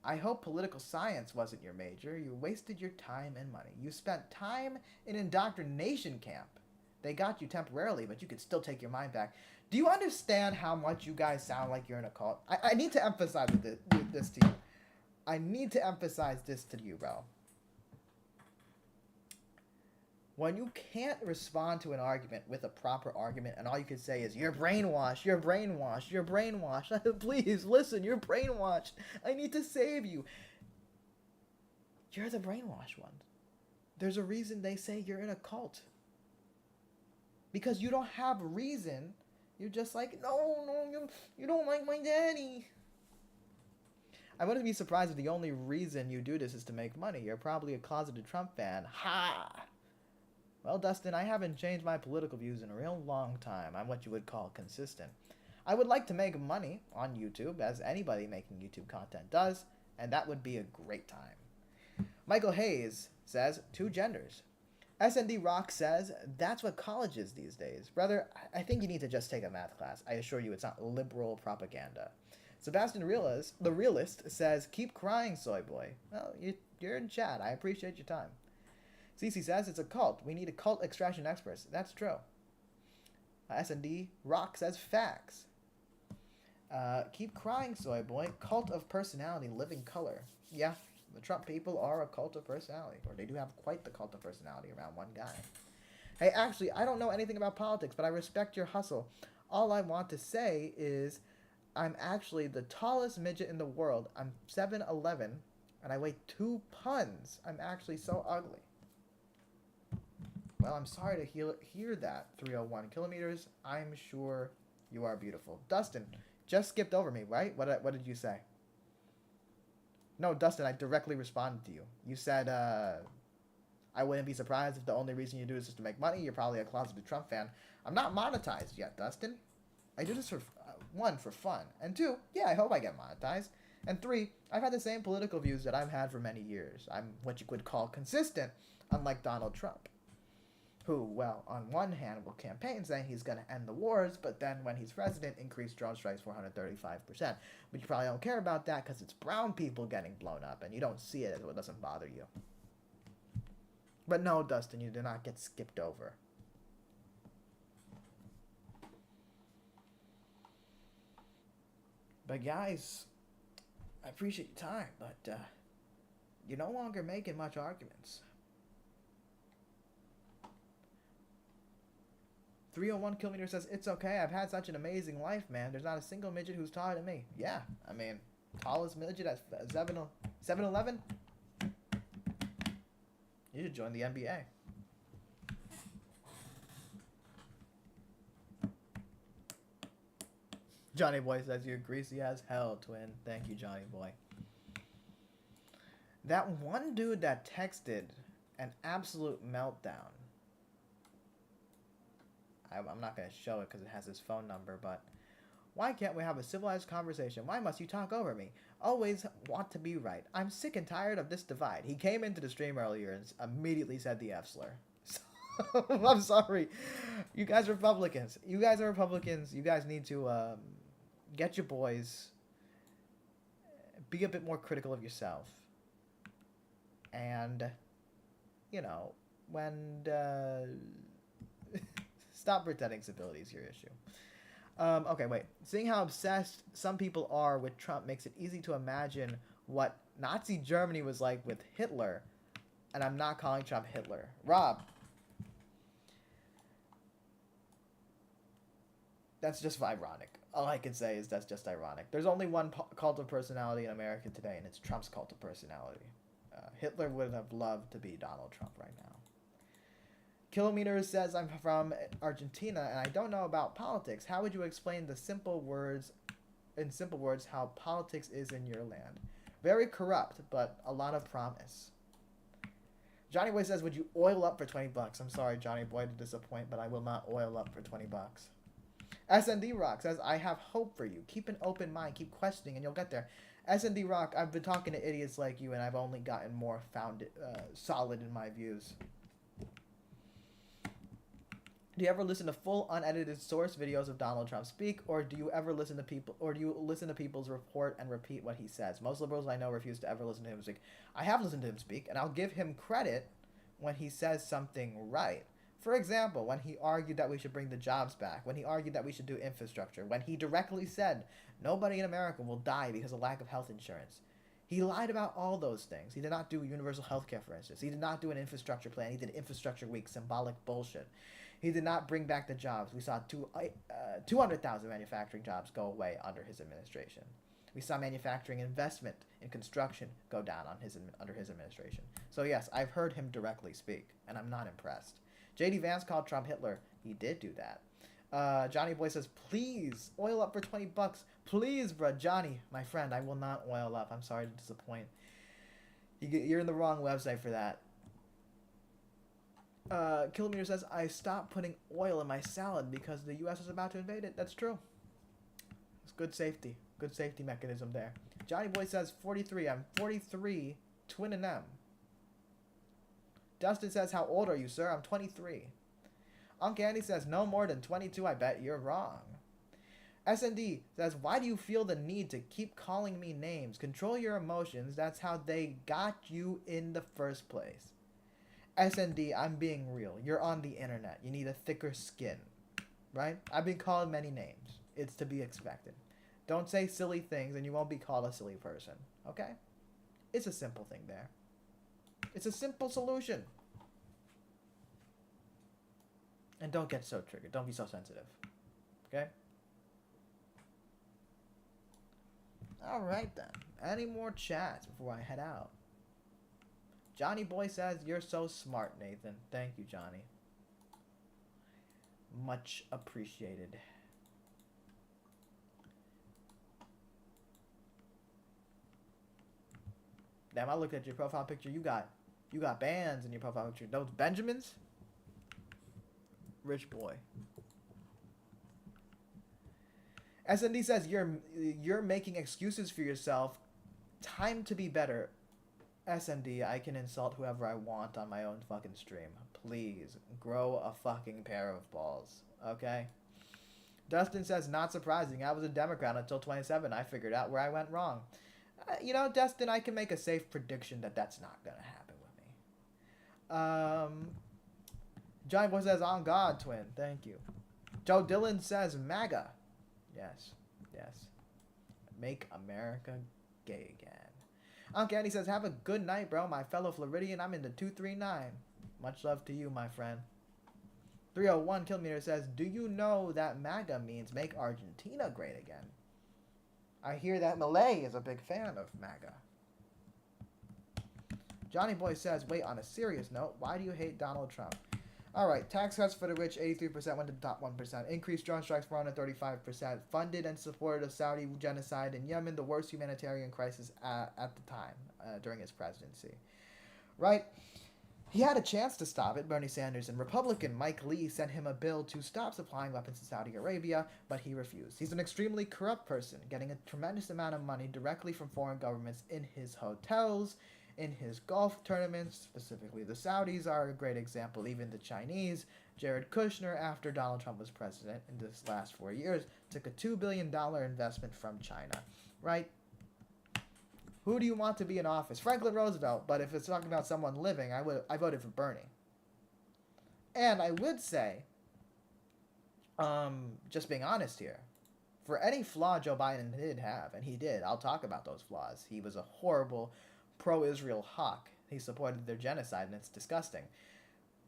I hope political science wasn't your major. You wasted your time and money. You spent time in indoctrination camp. They got you temporarily, but you could still take your mind back. Do you understand how much you guys sound like you're in a cult? I need to emphasize this to you. I need to emphasize this to you, bro. When you can't respond to an argument with a proper argument and all you can say is, you're brainwashed, you're brainwashed, you're brainwashed. Please, listen, you're brainwashed. I need to save you. You're the brainwashed one. There's a reason they say you're in a cult. Because you don't have reason. You're just like, no, you don't like my daddy. I wouldn't be surprised if the only reason you do this is to make money. You're probably a closeted Trump fan. Ha! Well, Dustin, I haven't changed my political views in a real long time. I'm what you would call consistent. I would like to make money on YouTube, as anybody making YouTube content does, and that would be a great time. Michael Hayes says, 2 genders. SND Rock says, that's what college is these days. Brother, I think you need to just take a math class. I assure you it's not liberal propaganda. Sebastian the Realist says, keep crying, soy boy. Well, you're in chat. I appreciate your time. Cece says, it's a cult. We need a cult extraction experts. That's true. SND Rock says, facts. Keep crying, soy boy. Cult of personality, living color. Yeah, the Trump people are a cult of personality, or they do have quite the cult of personality around one guy. Hey, actually, I don't know anything about politics, but I respect your hustle. All I want to say is I'm actually the tallest midget in the world. I'm 7'11", and I weigh 2 tons. I'm actually so ugly. Well, I'm sorry to hear that, 301 kilometers. I'm sure you are beautiful. Dustin, just skipped over me, right? What did you say? No, Dustin, I directly responded to you. You said, I wouldn't be surprised if the only reason you do this is to make money. You're probably a closeted Trump fan. I'm not monetized yet, Dustin. I do this for, one, for fun. And two, yeah, I hope I get monetized. And three, I've had the same political views that I've had for many years. I'm what you could call consistent, unlike Donald Trump, who, well, on one hand will campaign saying he's going to end the wars, but then when he's president, increase drone strikes 435%. But you probably don't care about that because it's brown people getting blown up, and you don't see it, so it doesn't bother you. But no, Dustin, you did not get skipped over. But guys, I appreciate your time, but you're no longer making much arguments. 301 kilometer says, it's okay, I've had such an amazing life, man. There's not a single midget who's taller than me. Yeah, I mean, tallest midget at 7'11"? You should join the NBA. Johnny Boy says, you're greasy as hell, twin. Thank you, Johnny Boy. That one dude that texted an absolute meltdown. I'm not going to show it because it has his phone number, but why can't we have a civilized conversation? Why must you talk over me? Always want to be right. I'm sick and tired of this divide. He came into the stream earlier and immediately said the F slur. So, I'm sorry. You guys are Republicans. You guys are Republicans. You guys need to get your boys. Be a bit more critical of yourself. And, you know, when... Stop pretending civility is your issue. Okay, wait. Seeing how obsessed some people are with Trump makes it easy to imagine what Nazi Germany was like with Hitler. And I'm not calling Trump Hitler. Rob. That's just ironic. All I can say is that's just ironic. There's only one cult of personality in America today, and it's Trump's cult of personality. Hitler would have loved to be Donald Trump right now. Kilometer says, I'm from Argentina and I don't know about politics. How would you explain in simple words how politics is in your land? Very corrupt, but a lot of promise. Johnny Boy says, would you oil up for 20 bucks? I'm sorry, Johnny Boy, to disappoint, but I will not oil up for 20 bucks. SND Rock says, I have hope for you. Keep an open mind, keep questioning, and you'll get there. SND Rock, I've been talking to idiots like you, and I've only gotten more solid in my views. Do you ever listen to full unedited source videos of Donald Trump speak, or do you ever listen to people's report and repeat what he says? Most liberals I know refuse to ever listen to him speak. I have listened to him speak, and I'll give him credit when he says something right. For example, when he argued that we should bring the jobs back, when he argued that we should do infrastructure, when he directly said nobody in America will die because of lack of health insurance. He lied about all those things. He did not do universal health care, for instance. He did not do an infrastructure plan. He did infrastructure week, symbolic bullshit. He did not bring back the jobs. We saw 200,000 manufacturing jobs go away under his administration. We saw manufacturing investment in construction go down under his administration. So yes, I've heard him directly speak, and I'm not impressed. J.D. Vance called Trump Hitler. He did do that. Johnny Boy says, please, oil up for 20 bucks. Please, bro. Johnny, my friend, I will not oil up. I'm sorry to disappoint. You're in the wrong website for that. Kilometer says, I stopped putting oil in my salad because the U.S. was about to invade it. That's true. It's good safety. Good safety mechanism there. Johnny Boy says, 43. I'm 43, twin and M. Dustin says, how old are you, sir? I'm 23. Uncle Andy says, no more than 22. I bet you're wrong. SND says, why do you feel the need to keep calling me names? Control your emotions. That's how they got you in the first place. SND, I'm being real. You're on the internet. You need a thicker skin. Right? I've been called many names. It's to be expected. Don't say silly things and you won't be called a silly person. Okay? It's a simple thing there. It's a simple solution. And don't get so triggered. Don't be so sensitive. Okay? Alright then. Any more chats before I head out? Johnny Boy says, "You're so smart, Nathan." Thank you, Johnny. Much appreciated. Damn, I looked at your profile picture. You got bands in your profile picture. Those Benjamins? Rich boy. SND says, you're making excuses for yourself. Time to be better. SND, I can insult whoever I want on my own fucking stream. Please, grow a fucking pair of balls. Okay? Dustin says, "Not surprising. I was a Democrat until 27. I figured out where I went wrong." You know, Dustin, I can make a safe prediction that that's not going to happen with me. Giant Boy says, "On God, twin." Thank you. Joe Dillon says, "MAGA." Yes. Yes. Make America gay again. Uncle Andy says, "Have a good night, bro. My fellow Floridian, I'm in the 239. Much love to you, my friend." 301 Kilometer says, "Do you know that MAGA means make Argentina great again?" I hear that Malay is a big fan of MAGA. Johnny Boy says, "Wait, on a serious note, why do you hate Donald Trump?" Alright, tax cuts for the rich, 83% went to the top 1%. Increased drone strikes, 435%. Funded and supported a Saudi genocide in Yemen, the worst humanitarian crisis at the time, during his presidency. Right? He had a chance to stop it. Bernie Sanders and Republican Mike Lee sent him a bill to stop supplying weapons to Saudi Arabia, but he refused. He's an extremely corrupt person, getting a tremendous amount of money directly from foreign governments in his hotels, in his golf tournaments. Specifically, the Saudis are a great example. Even the Chinese. Jared Kushner, after Donald Trump was president in this last 4 years, took a $2 billion investment from China. Right? Who do you want to be in office? Franklin Roosevelt. But if it's talking about someone living, I voted for Bernie. And I would say, just being honest here, for any flaw Joe Biden did have, and he did, I'll talk about those flaws. He was a horrible pro-Israel hawk. He supported their genocide, and it's disgusting.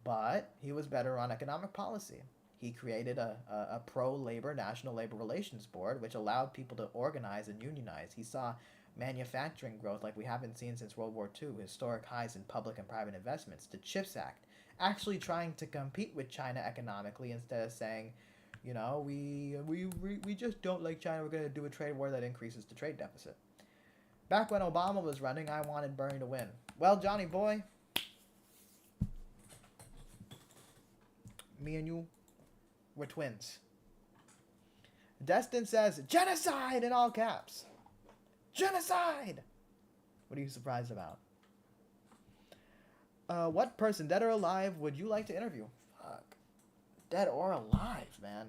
But he was better on economic policy. He created a pro-labor National Labor Relations Board, which allowed people to organize and unionize. He saw manufacturing growth like we haven't seen since World War II, historic highs in public and private investments, the CHIPS Act, actually trying to compete with China economically instead of saying, you know, we just don't like China, we're going to do a trade war that increases the trade deficit. Back when Obama was running, I wanted Bernie to win. Well, Johnny Boy, me and you, we're twins. Destin says, "Genocide!" in all caps. Genocide! What are you surprised about? What person, dead or alive, would you like to interview? Fuck. Dead or alive, man.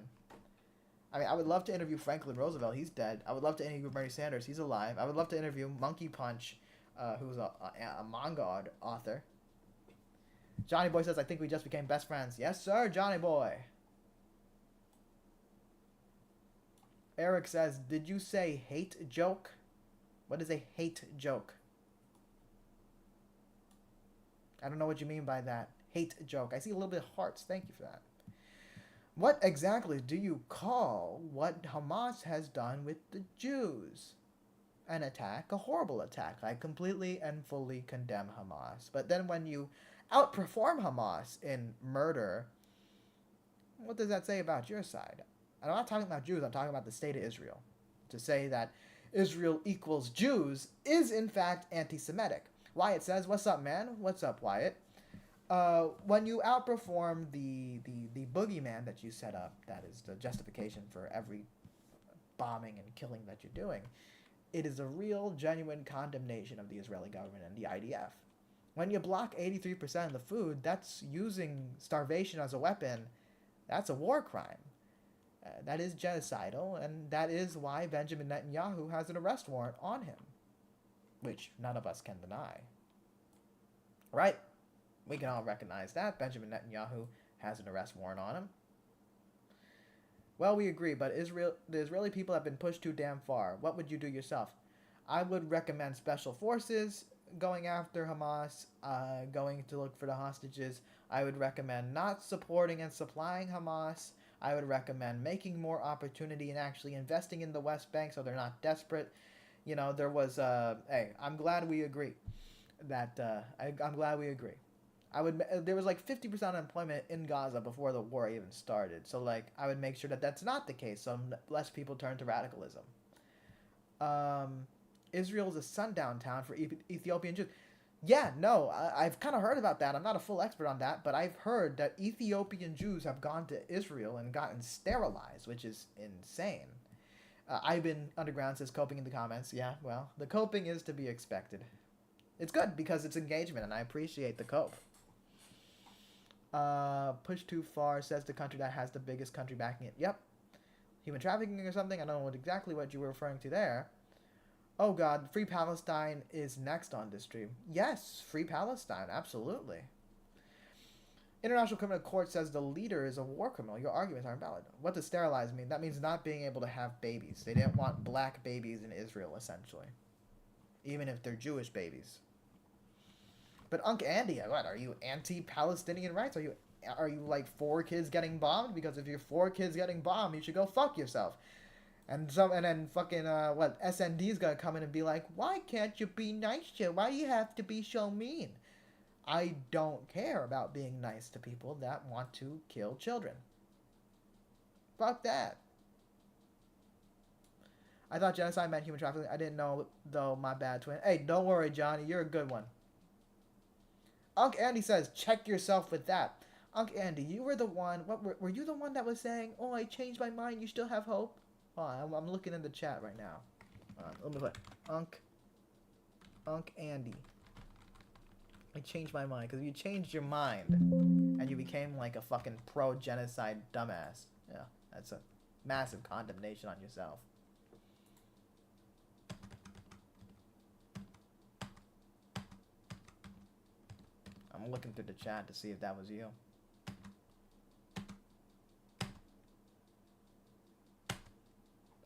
I mean, I would love to interview Franklin Roosevelt. He's dead. I would love to interview Bernie Sanders. He's alive. I would love to interview Monkey Punch, who's a manga author. Johnny Boy says, "I think we just became best friends." Yes, sir, Johnny Boy. Eric says, "Did you say hate joke?" What is a hate joke? I don't know what you mean by that. Hate joke. I see a little bit of hearts. Thank you for that. What exactly do you call what Hamas has done with the Jews? An attack, a horrible attack. I completely and fully condemn Hamas. But then when you outperform Hamas in murder, what does that say about your side? And I'm not talking about Jews, I'm talking about the state of Israel. To say that Israel equals Jews is in fact anti-Semitic. Wyatt says, "What's up, man?" What's up, Wyatt? When you outperform the boogeyman that you set up, that is the justification for every bombing and killing that you're doing, it is a real, genuine condemnation of the Israeli government and the IDF. When you block 83% of the food, that's using starvation as a weapon. That's a war crime. That is genocidal, and that is why Benjamin Netanyahu has an arrest warrant on him, which none of us can deny. Right? We can all recognize that. Benjamin Netanyahu has an arrest warrant on him. Well, we agree, but the Israeli people have been pushed too damn far. What would you do yourself? I would recommend special forces going after Hamas, going to look for the hostages. I would recommend not supporting and supplying Hamas. I would recommend making more opportunity and actually investing in the West Bank so they're not desperate. You know, there was, hey, I'm glad we agree. I'm glad we agree. There was like 50% unemployment in Gaza before the war even started. So, like, I would make sure that that's not the case so less people turn to radicalism. Israel's a sundown town for Ethiopian Jews. Yeah, no, I've kind of heard about that. I'm not a full expert on that, but I've heard that Ethiopian Jews have gone to Israel and gotten sterilized, which is insane. Ivan Underground says coping in the comments. Yeah, well, the coping is to be expected. It's good because it's engagement, and I appreciate the cope. Push too far says the country that has the biggest country backing it. Yep. Human trafficking or something. I don't know exactly what you were referring to there. Oh God, Free Palestine is next on this stream. Yes, Free Palestine, absolutely. International Criminal Court says the leader is a war criminal. Your arguments aren't valid. What does sterilize mean? That means not being able to have babies. They didn't want black babies in Israel, essentially. Even if they're Jewish babies. But Unc Andy, what, are you anti-Palestinian rights? Are you like for kids getting bombed? Because if you're for kids getting bombed, you should go fuck yourself. And then fucking SND's gonna come in and be like, why can't you be nicer? Why do you have to be so mean? I don't care about being nice to people that want to kill children. Fuck that. I thought genocide meant human trafficking. I didn't know, though. My bad, twin. Hey, don't worry, Johnny. You're a good one. Unc Andy says, check yourself with that. Unc Andy, you were the one. Were you the one that was saying, oh, I changed my mind. You still have hope? Oh, I'm looking in the chat right now. Let me put Unc Andy. I changed my mind because you changed your mind and you became like a fucking pro-genocide dumbass. Yeah, that's a massive condemnation on yourself. I'm looking through the chat to see if that was you.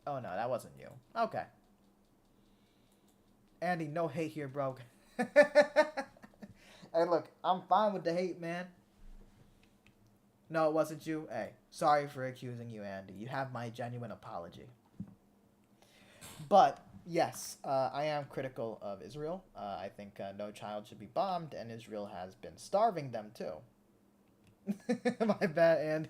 Oh no, that wasn't you. Okay. Andy, no hate here, bro. Hey, look, I'm fine with the hate, man. No, it wasn't you. Hey, sorry for accusing you, Andy. You have my genuine apology. But, yes, I am critical of Israel. I think no child should be bombed, and Israel has been starving them, too. My bad, Andy.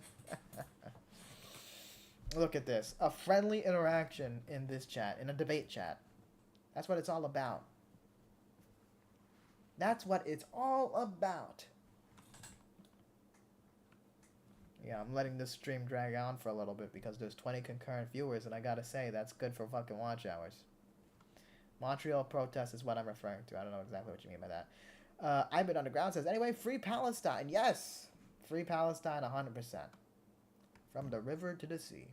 Look at this. A friendly interaction in this chat, in a debate chat. That's what it's all about. That's what it's all about. Yeah, I'm letting this stream drag on for a little bit because there's 20 concurrent viewers, and I gotta say, that's good for fucking watch hours. Montreal protest is what I'm referring to. I don't know exactly what you mean by that. Ivan Underground says, anyway, free Palestine. Yes! Free Palestine 100%. From the river to the sea.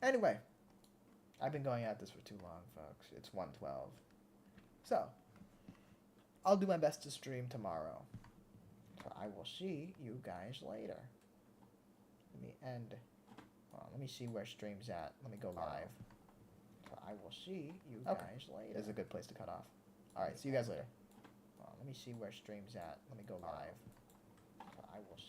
Anyway, I've been going at this for too long, folks. It's 1:12. So, I'll do my best to stream tomorrow. So I will see you guys later. Let me end. Well, let me see where stream's at. Let me go live. So I will see you guys later. This is a good place to cut off. Alright, see you guys later. Well, let me see where stream's at. Let me go live. So I will see.